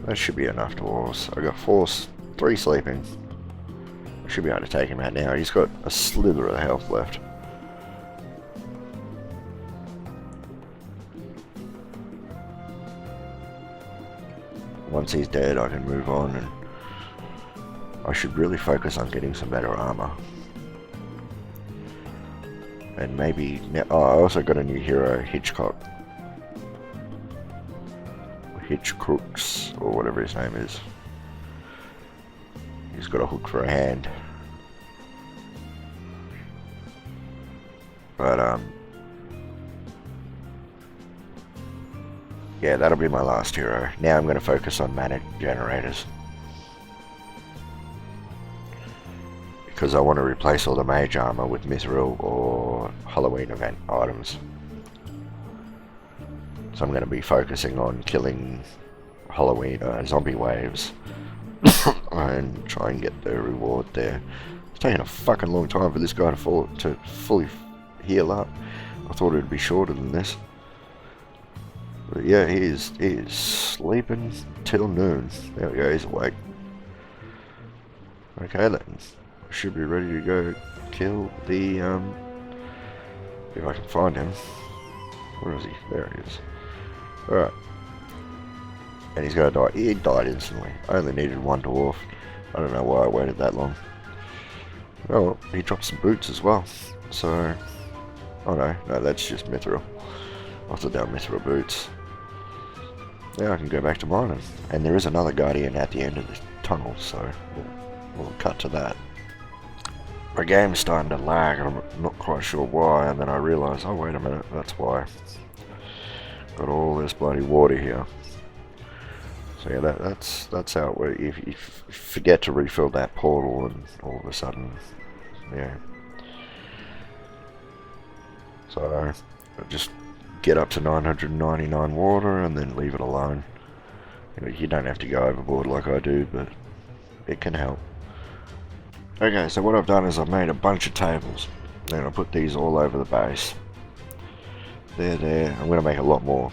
That should be enough dwarves. I got 3 sleeping. I should be able to take him out now. He's got a slither of health left. Once he's dead, I can move on, and I should really focus on getting some better armor. And maybe... Oh, I also got a new hero, Hitchcock. Hitchcrooks, or whatever his name is. He's got a hook for a hand. But, yeah, that'll be my last hero. Now I'm going to focus on mana generators. Because I want to replace all the mage armor with mithril or Halloween event items. So I'm going to be focusing on killing Halloween zombie waves and try and get the reward there. It's taking a fucking long time for this guy to fully heal up. I thought it would be shorter than this. But yeah, he is sleeping till noon. There we go, he's awake. Okay then. Should be ready to go kill the if I can find him. Where is he? There he is. Alright. And he's gonna die. He died instantly. I only needed one dwarf. I don't know why I waited that long. Oh well, he dropped some boots as well. So oh no, that's just mithril. I thought they were mithril boots. Now I can go back to mining. And there is another guardian at the end of the tunnel, so we'll cut to that. My game's starting to lag, and I'm not quite sure why, and then I realise, oh wait a minute, that's why. Got all this bloody water here. So yeah, that's how it works. If you forget to refill that portal, and all of a sudden, yeah. So I just get up to 999 water, and then leave it alone. You know, you don't have to go overboard like I do, but it can help. Okay, so what I've done is I've made a bunch of tables, and I put these all over the base. There. I'm going to make a lot more.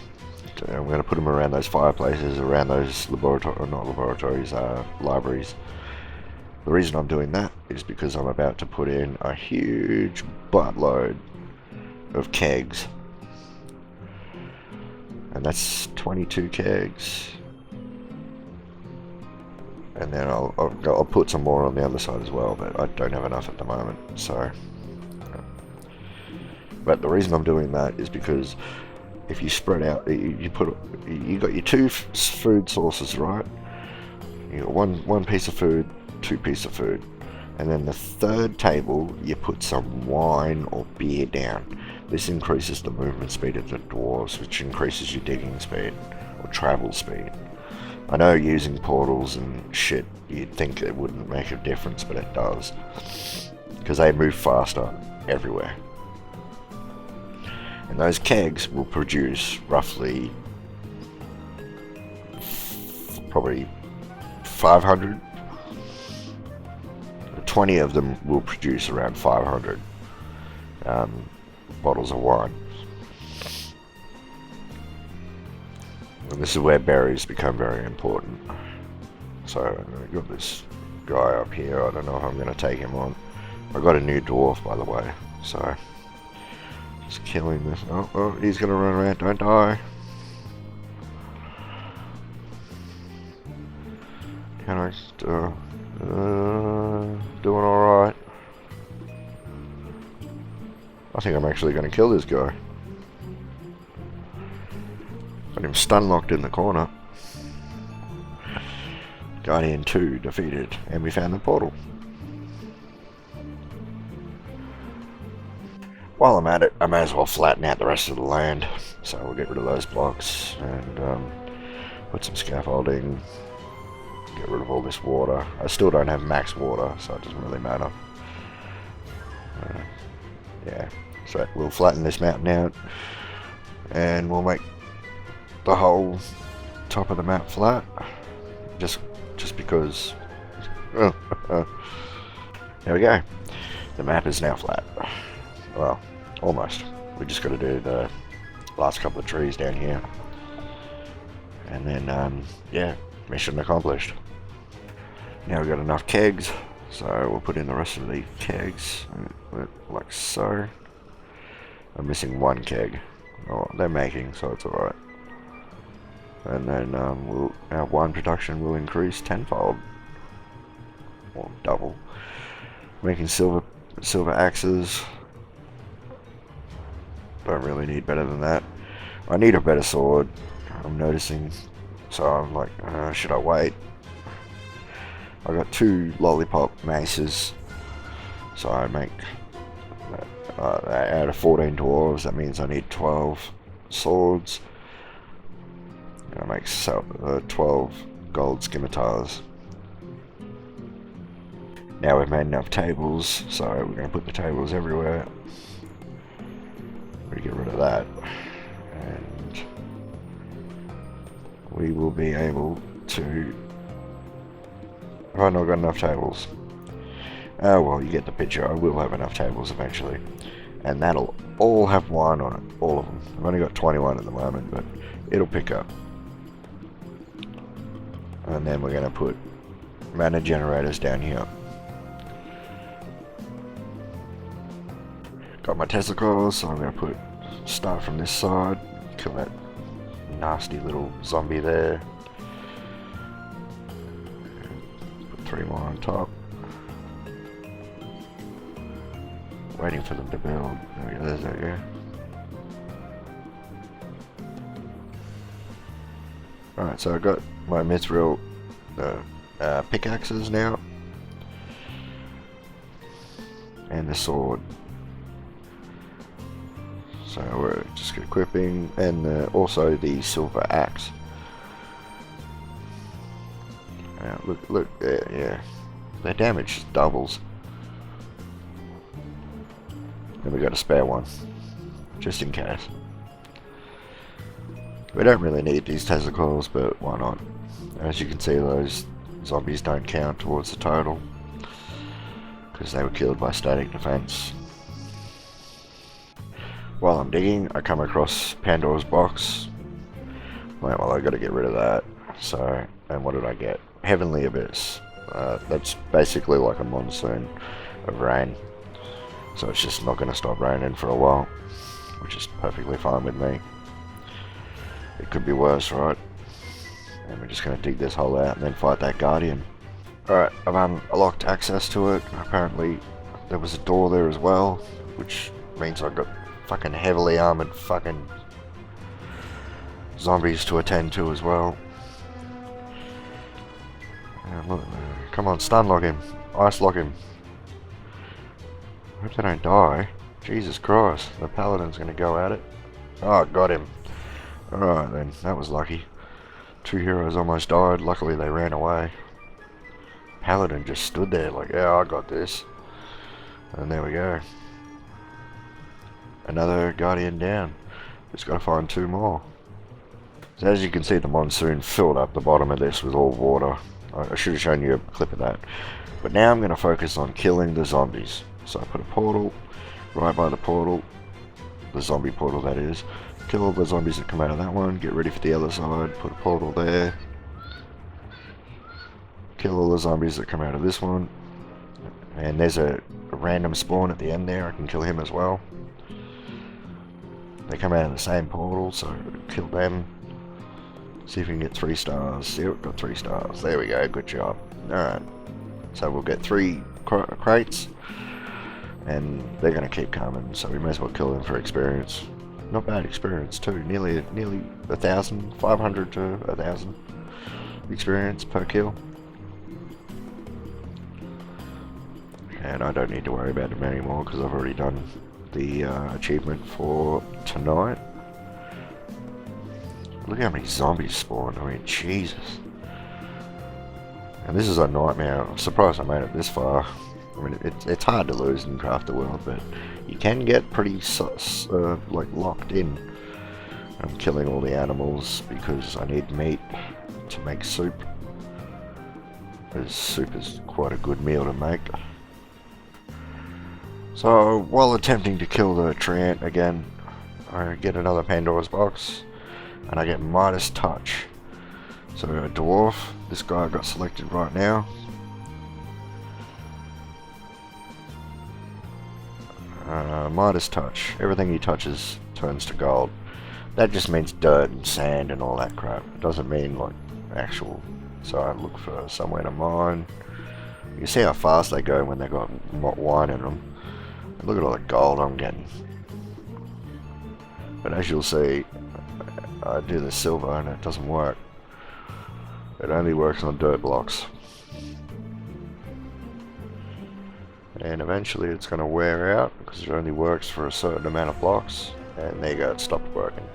I'm going to put them around those fireplaces, around those libraries. The reason I'm doing that is because I'm about to put in a huge buttload of kegs. And that's 22 kegs. And then I'll put some more on the other side as well, but I don't have enough at the moment, so. But the reason I'm doing that is because if you spread out, you got your two food sources, right? You got one piece of food, two pieces of food, and then the third table you put some wine or beer down. This increases the movement speed of the dwarves, which increases your digging speed or travel speed. I know using portals and shit, you'd think it wouldn't make a difference, but it does. Because they move faster everywhere. And those kegs will produce roughly probably 500. 20 of them will produce around 500 bottles of wine. And this is where berries become very important. So I've got this guy up here. I don't know if I'm going to take him on. I got a new dwarf, by the way. So just killing this. Oh, he's going to run around. Don't die. Can I still doing all right? I think I'm actually going to kill this guy. Got him stun locked in the corner. Guardian 2 defeated, and we found the portal. While I'm at it, I may as well flatten out the rest of the land. So we'll get rid of those blocks and put some scaffolding. Get rid of all this water. I still don't have max water, so it doesn't really matter. Yeah, so we'll flatten this mountain out, and we'll make the whole top of the map flat, just because. There we go. The map is now flat. Well, almost. We just got to do the last couple of trees down here, and then yeah, mission accomplished. Now we've got enough kegs, so we'll put in the rest of the kegs like so. I'm missing one keg. Oh, they're making, so it's alright. And then our wine production will increase tenfold, or double. Making silver axes. Don't really need better than that. I need a better sword, I'm noticing. So I'm like, should I wait? I got 2 lollipop maces, so I make out of 14 dwarves. That means I need 12 swords. That makes 12 gold scimitars. Now we've made enough tables, so we're going to put the tables everywhere. We get rid of that, and we will be able to... Have I not got enough tables? Oh well, you get the picture. I will have enough tables eventually, and that'll all have wine on it, all of them. I've only got 21 at the moment, but it'll pick up. And then we're going to put mana generators down here. Got my testicles, so I'm going to start from this side, kill that nasty little zombie there. Put 3 more on top. Waiting for them to build. There's that, yeah. Alright, so I got my mithril pickaxes now. And the sword. So we're just equipping, and also the silver axe. Look, yeah. Their damage doubles. And we got a spare one, just in case. We don't really need these testicles, but why not? As you can see, those zombies don't count towards the total, because they were killed by static defense. While I'm digging, I come across Pandora's box. Wait, well, I gotta get rid of that. So, and what did I get? Heavenly Abyss. That's basically like a monsoon of rain. So it's just not going to stop raining for a while, which is perfectly fine with me. It could be worse, right? And we're just going to dig this hole out and then fight that guardian. Alright, I've unlocked access to it. Apparently there was a door there as well, which means I've got fucking heavily armored fucking zombies to attend to as well. Look, come on, stun lock him, ice lock him. I hope they don't die. Jesus Christ, the paladin's gonna go at it. Oh, got him. Alright then, that was lucky. 2 heroes almost died, luckily they ran away. Paladin just stood there like, yeah, I got this. And there we go. Another guardian down. Just gotta find 2 more. So as you can see, the monsoon filled up the bottom of this with all water. I should have shown you a clip of that. But now I'm going to focus on killing the zombies. So I put a portal right by the portal. The zombie portal, that is. Kill all the zombies that come out of that one. Get ready for the other side. Put a portal there. Kill all the zombies that come out of this one. And there's a random spawn at the end there. I can kill him as well. They come out of the same portal, so kill them. See if we can get 3 stars. Yep, got 3 stars. There we go, good job. Alright. So we'll get 3 crates. And they're going to keep coming, so we may as well kill them for experience. Not bad experience too. Nearly 1,000, 500 to 1,000 experience per kill. And I don't need to worry about them anymore because I've already done the achievement for tonight. Look how many zombies spawn. I mean, Jesus. And this is a nightmare. I'm surprised I made it this far. I mean, it's hard to lose in Craft the World, but you can get pretty like locked in. I'm killing all the animals because I need meat to make soup. Because soup is quite a good meal to make. So while attempting to kill the treant again, I get another Pandora's box. And I get Midas Touch. So a dwarf, this guy got selected right now. Midas Touch, everything he touches turns to gold. That just means dirt and sand and all that crap. It doesn't mean like actual. So I look for somewhere to mine. You see how fast they go when they got wine in them. And look at all the gold I'm getting. But as you'll see, I do the silver and it doesn't work. It only works on dirt blocks. And eventually it's going to wear out because it only works for a certain amount of blocks. And there you go, it stopped working.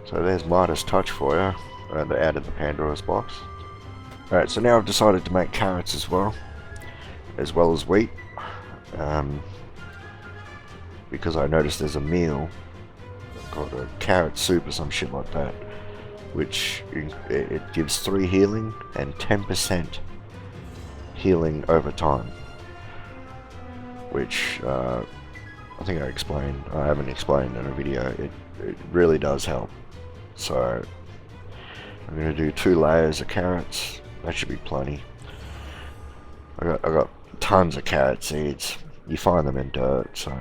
So there's Midas Touch for you. They added the Pandora's box. Alright, so now I've decided to make carrots as well as wheat. Because I noticed there's a meal called a carrot soup or some shit like that, which it gives 3 healing and 10% healing over time, which I think I explained. I haven't explained in a video. It really does help. So I'm going to do 2 layers of carrots. That should be plenty. I got tons of carrot seeds. You find them in dirt, so.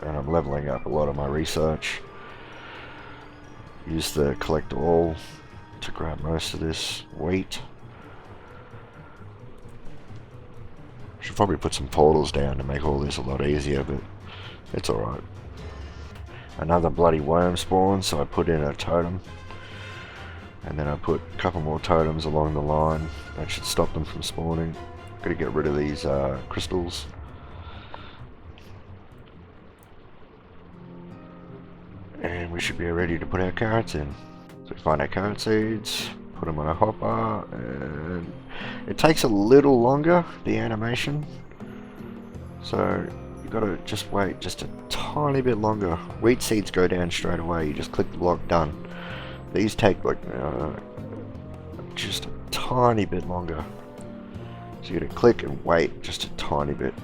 And I'm leveling up a lot of my research. Use the collect all to grab most of this wheat. Should probably put some portals down to make all this a lot easier, but it's alright. Another bloody worm spawn, so I put in a totem. And then I put a couple more totems along the line. That should stop them from spawning. Gotta get rid of these crystals. And we should be ready to put our carrots in. So we find our carrot seeds, put them on a hopper, and it takes a little longer, the animation. So you gotta just wait just a tiny bit longer. Wheat seeds go down straight away, you just click the block, done. These take like just a tiny bit longer. So you gotta click and wait just a tiny bit.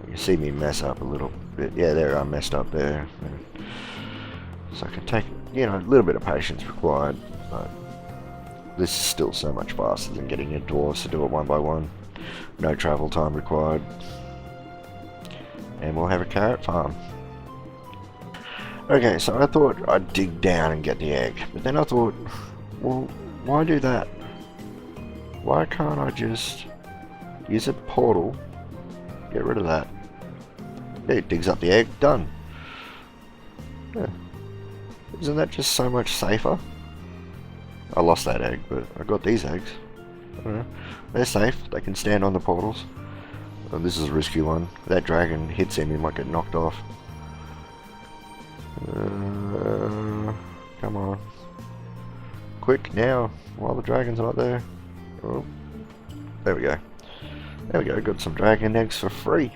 You see me mess up a little bit. Yeah, there I messed up there. So I can take, you know, a little bit of patience required, but this is still so much faster than getting your dwarves to do it one by one. No travel time required. And we'll have a carrot farm. Okay, so I thought I'd dig down and get the egg, but then I thought, well, why do that? Why can't I just use a portal, get rid of that? Yeah, it digs up the egg, done. Yeah. Isn't that just so much safer? I lost that egg, but I got these eggs. I don't know. They're safe, they can stand on the portals. Oh, this is a risky one. If that dragon hits him, he might get knocked off. Come on. Quick, now, while the dragon's not there. Oh, there we go. There we go, got some dragon eggs for free.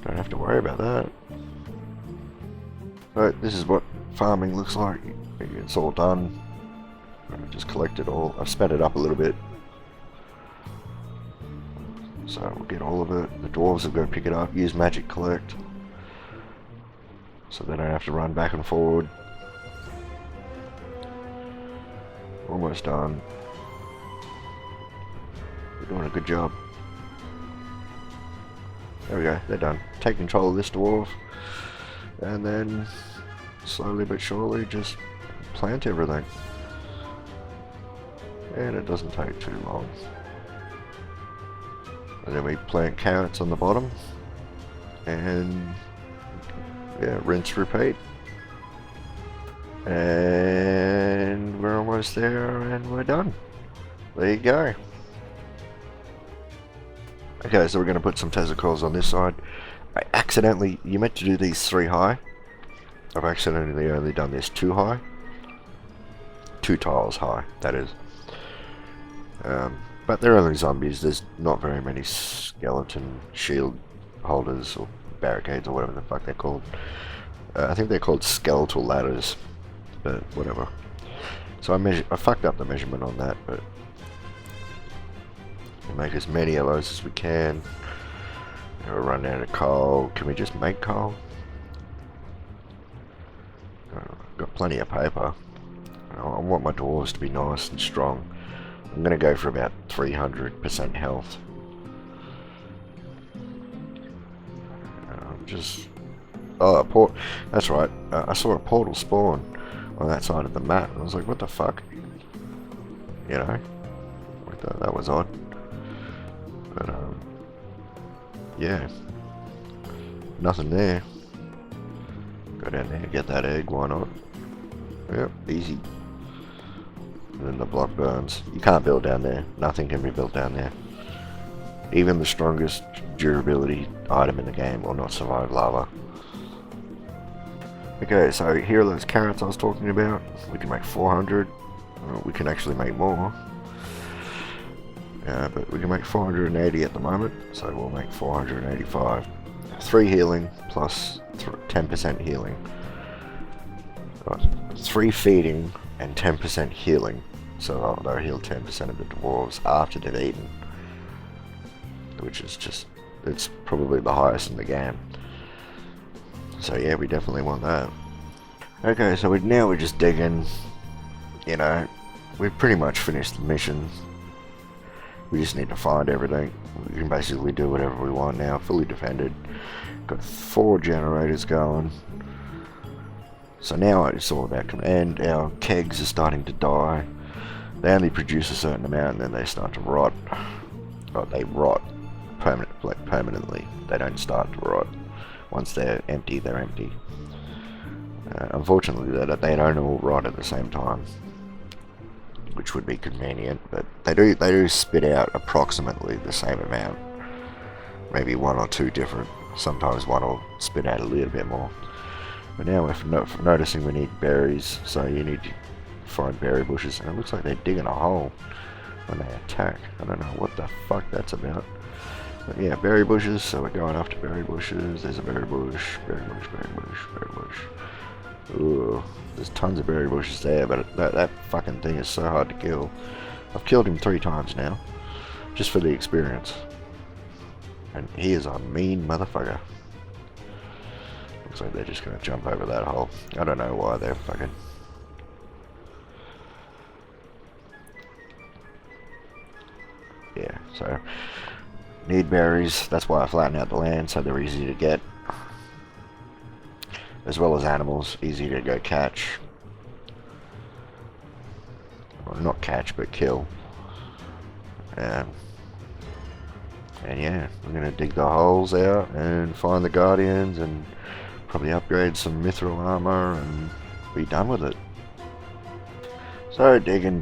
Don't have to worry about that. So this is what farming looks like. It's all done. I just collected all. I've sped it up a little bit. So we'll get all of it. The dwarves have got to pick it up, use magic collect. So they don't have to run back and forward. Almost done. We're doing a good job. There we go, they're done. Take control of this dwarf, and then slowly but surely just plant everything. And it doesn't take too long. And then we plant carrots on the bottom, and yeah, rinse, repeat. And we're almost there, and we're done. There you go. Okay, so we're going to put some Tezzacals on this side. I accidentally, you meant to do these 3 high. I've accidentally only done this 2 high. 2 tiles high, that is. But they're only zombies. There's not very many skeleton shield holders or barricades or whatever the fuck they're called. I think they're called skeletal ladders, but whatever. So I fucked up the measurement on that, but we'll make as many of those as we can. We're running out of coal. Can we just make coal? Got plenty of paper. I want my dwarves to be nice and strong. I'm gonna go for about 300% health. Oh, that's right. I saw a portal spawn on that side of the map. I was like, what the fuck? You know? That was odd. But, yeah. Nothing there. Go down there, get that egg, why not? Yep, easy. And then the block burns. You can't build down there. Nothing can be built down there. Even the strongest durability item in the game will not survive lava. Okay, so here are those carrots I was talking about. We can make 400. We can actually make more. But we can make 480 at the moment, so we'll make 485. 3 healing plus 10% healing. Right. 3 feeding and 10% healing. So they'll heal 10% of the dwarves after they've eaten. Which is just, it's probably the highest in the game. So yeah, we definitely want that. Okay, so now we're just digging. You know, we've pretty much finished the mission. We just need to find everything. We can basically do whatever we want now. Fully defended. Got 4 generators going. So now it's all about, and our kegs are starting to die. They only produce a certain amount and then they start to rot. Oh, they rot permanently. They don't start to rot. Once they're empty, they're empty. Unfortunately, they don't all rot at the same time, which would be convenient. But they do spit out approximately the same amount. Maybe 1 or 2 different. Sometimes one will spit out a little bit more. But now we're noticing we need berries, so you need to find berry bushes. And it looks like they're digging a hole when they attack. I don't know what the fuck that's about. But yeah, berry bushes, so we're going after berry bushes. There's a berry bush, berry bush, berry bush, berry bush. Ooh, there's tons of berry bushes there, but that fucking thing is so hard to kill. I've killed him 3 times now, just for the experience. And he is a mean motherfucker. Looks like they're just gonna jump over that hole. I don't know why they're fucking... Yeah, so... Need berries, that's why I flatten out the land, so they're easy to get. As well as animals, easy to go catch. Well, not catch, but kill. And yeah, I'm going to dig the holes out and find the guardians and probably upgrade some mithril armor and be done with it. So digging,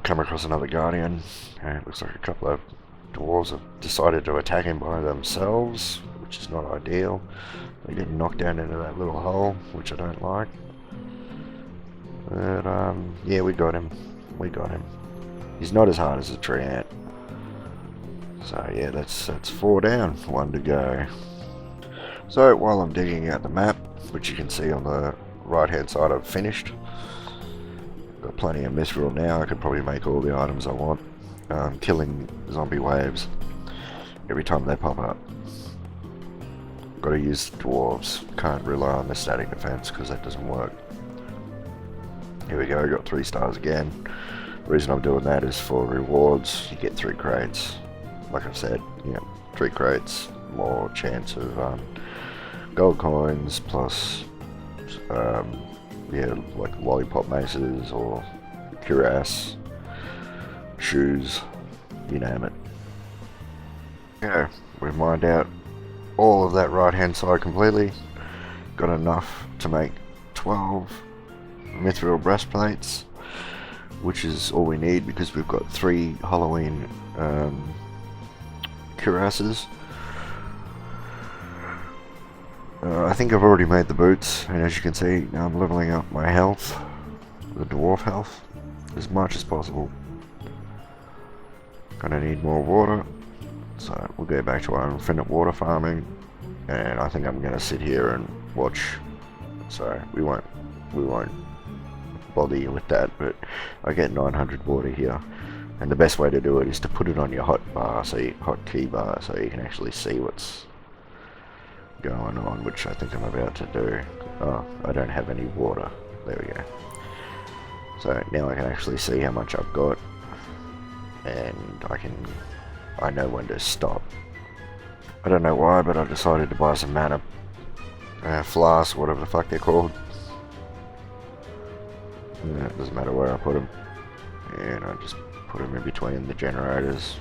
come across another guardian. And it looks like a couple of dwarves have decided to attack him by themselves, which is not ideal. They get knocked down into that little hole, which I don't like. But yeah, we got him. He's not as hard as a tree ant. So yeah, that's 4 down, 1 to go. So while I'm digging out the map, which you can see on the right hand side, I've finished. Got plenty of mithril now. I could probably make all the items I want. Killing zombie waves every time they pop up. Got to use dwarves. Can't rely on the static defense because that doesn't work. Here we go. Got 3 stars again. The reason I'm doing that is for rewards. You get 3 crates. Like I've said, yeah, 3 crates, more chance of gold coins plus yeah, like lollipop maces or cuirass, shoes, you name it. Yeah, we've mined out all of that right hand side completely. Got enough to make 12 mithril breastplates, which is all we need because we've got 3 Halloween cuirasses. I think I've already made the boots, and as you can see, now I'm leveling up my health, the dwarf health, as much as possible. Gonna need more water, so we'll go back to our infinite water farming, and I think I'm gonna sit here and watch. So we won't bother you with that, but I get 900 water here, and the best way to do it is to put it on your hot key bar, so you can actually see what's going on, which I think I'm about to do. Oh, I don't have any water. There we go. So now I can actually see how much I've got, and I know when to stop. I don't know why, but I decided to buy some mana flasks, whatever the fuck they're called. Yeah, it doesn't matter where I put them, and I just put them in between the generators.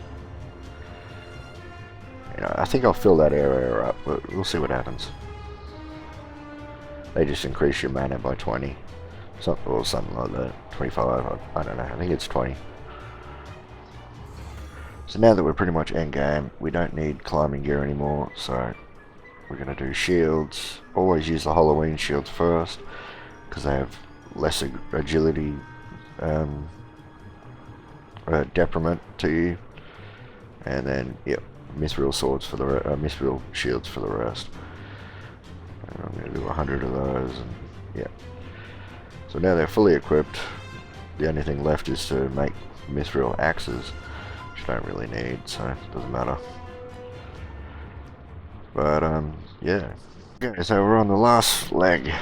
You know, I think I'll fill that area up, but we'll see what happens. They just increase your mana by 20, or something like that. 25, I don't know, I think it's 20. So now that we're pretty much end game, we don't need climbing gear anymore, so we're going to do shields. Always use the Halloween shields first, because they have less agility detriment to you. And then, yep, Mithril swords for the Mithril shields for the rest. And I'm going to do 100 of those, and yeah. So now they're fully equipped. The only thing left is to make Mithril axes, which I don't really need, so it doesn't matter. But yeah. Okay, so we're on the last leg.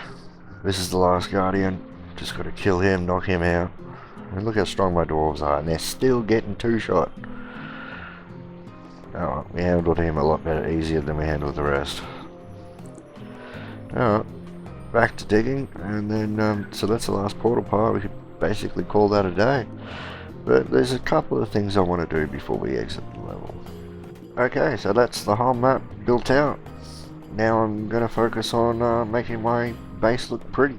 This is the last Guardian. Just got to kill him, knock him out. And look how strong my dwarves are, and they're still getting two-shot. Oh, we handled him a lot better, easier than we handled the rest. Alright, back to digging, and then, so that's the last portal part. We could basically call that a day. But there's a couple of things I want to do before we exit the level. Okay, so that's the whole map built out. Now I'm going to focus on making my base look pretty.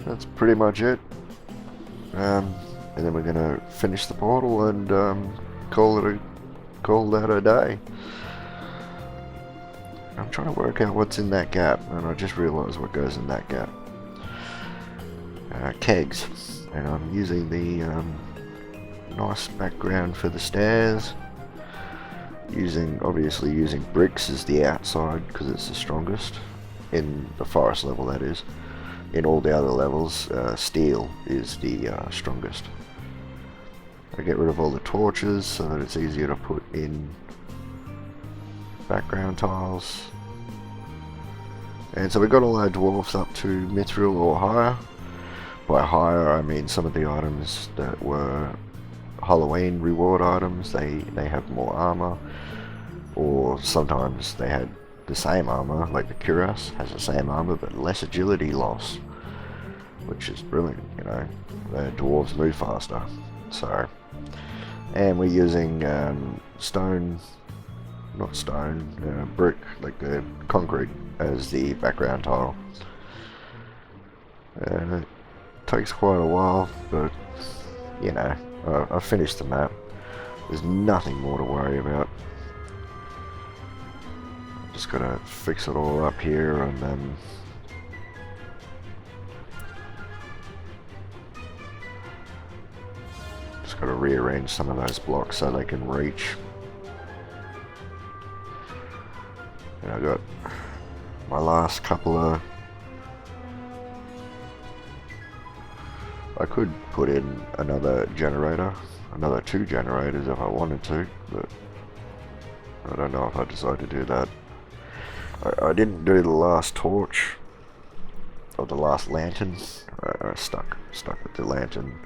That's pretty much it. And then we're going to finish the portal and call that a day. I'm trying to work out what's in that gap, and I just realised what goes in that gap. Kegs, and I'm using the nice background for the stairs. Obviously using bricks as the outside because it's the strongest in the forest level, that is. In all the other levels, steel is the strongest. I get rid of all the torches so that it's easier to put in background tiles. And so we got all our dwarfs up to Mithril or higher. By higher I mean some of the items that were Halloween reward items, they have more armor, or sometimes they had the same armor, like the cuirass has the same armor but less agility loss, which is brilliant, you know. The dwarves move faster. So, and we're using brick, like the concrete, as the background tile. And it takes quite a while, but you know, I finished the map. There's nothing more to worry about. Just gotta fix it all up here, and then just gotta rearrange some of those blocks so they can reach. And I got my last couple of... I could put in another generator, another 2 generators if I wanted to, but I don't know if I decide to do that. I didn't do the last torch, or the last lantern. I stuck with the lantern,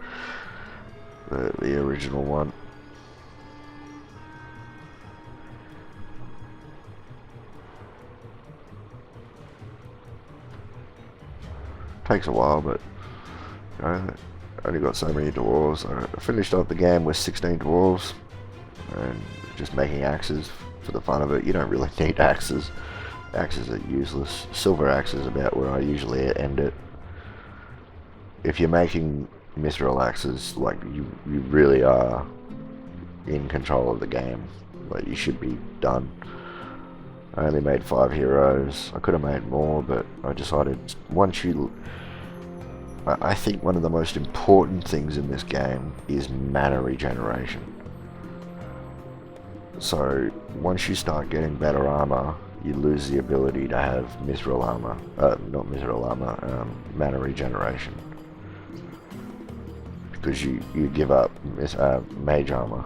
the original one. Takes a while, but you know, I only got so many dwarves. I finished off the game with 16 dwarves, and just making axes for the fun of it. You don't really need axes. Axes are useless. Silver axe is about where I usually end it. If you're making Mithril axes, like you really are in control of the game. Like, you should be done. I only made 5 heroes. I could have made more, but I decided I think one of the most important things in this game is mana regeneration. So once you start getting better armor, you lose the ability to have Mithril armor, not Mithril armor, mana regeneration, because you give up mage armor.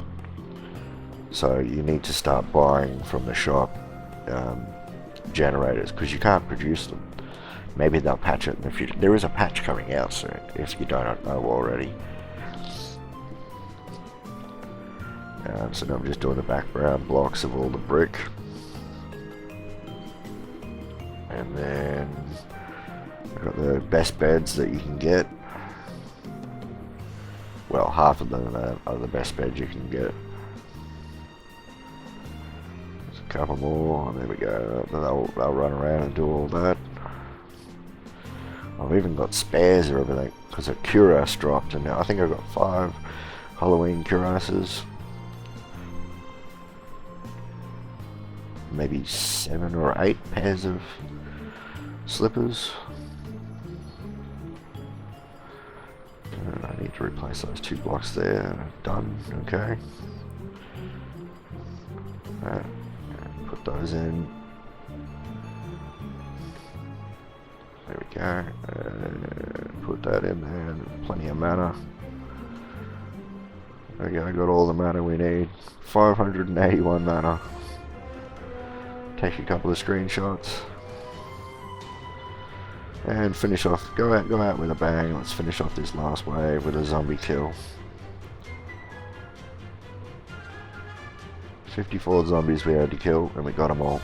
So you need to start buying from the shop generators, because you can't produce them. Maybe they'll patch it in the future. There is a patch coming out soon, if you don't know already. So now I'm just doing the background blocks of all the brick. And then I've got the best beds that you can get. Well, half of them are the best beds you can get. There's a couple more, and there we go. They'll run around and do all that. I've even got spares or everything, because a cuirass dropped, and now I think I've got 5 Halloween cuirasses. maybe 7 or 8 pairs of slippers. And I need to replace those 2 blocks there. Done. Okay. Put those in. There we go. Put that in there. Plenty of mana. Okay, I got all the mana we need. 581 mana. Take a couple of screenshots. And finish off. Go out with a bang. Let's finish off this last wave with a zombie kill. 54 zombies we had to kill, and we got them all.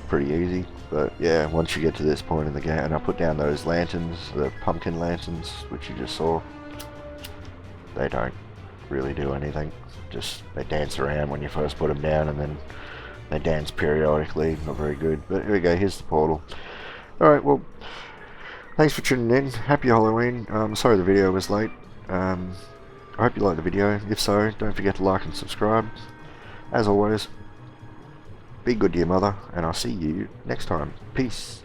Pretty easy, but yeah, once you get to this point in the game, and I put down those lanterns, the pumpkin lanterns, which you just saw, they don't really do anything. Just, they dance around when you first put them down, and then they dance periodically. Not very good, but here we go, here's the portal. Alright, well, thanks for tuning in. Happy Halloween. Sorry the video was late. I hope you liked the video. If so, don't forget to like and subscribe. As always, be good to your mother, and I'll see you next time. Peace.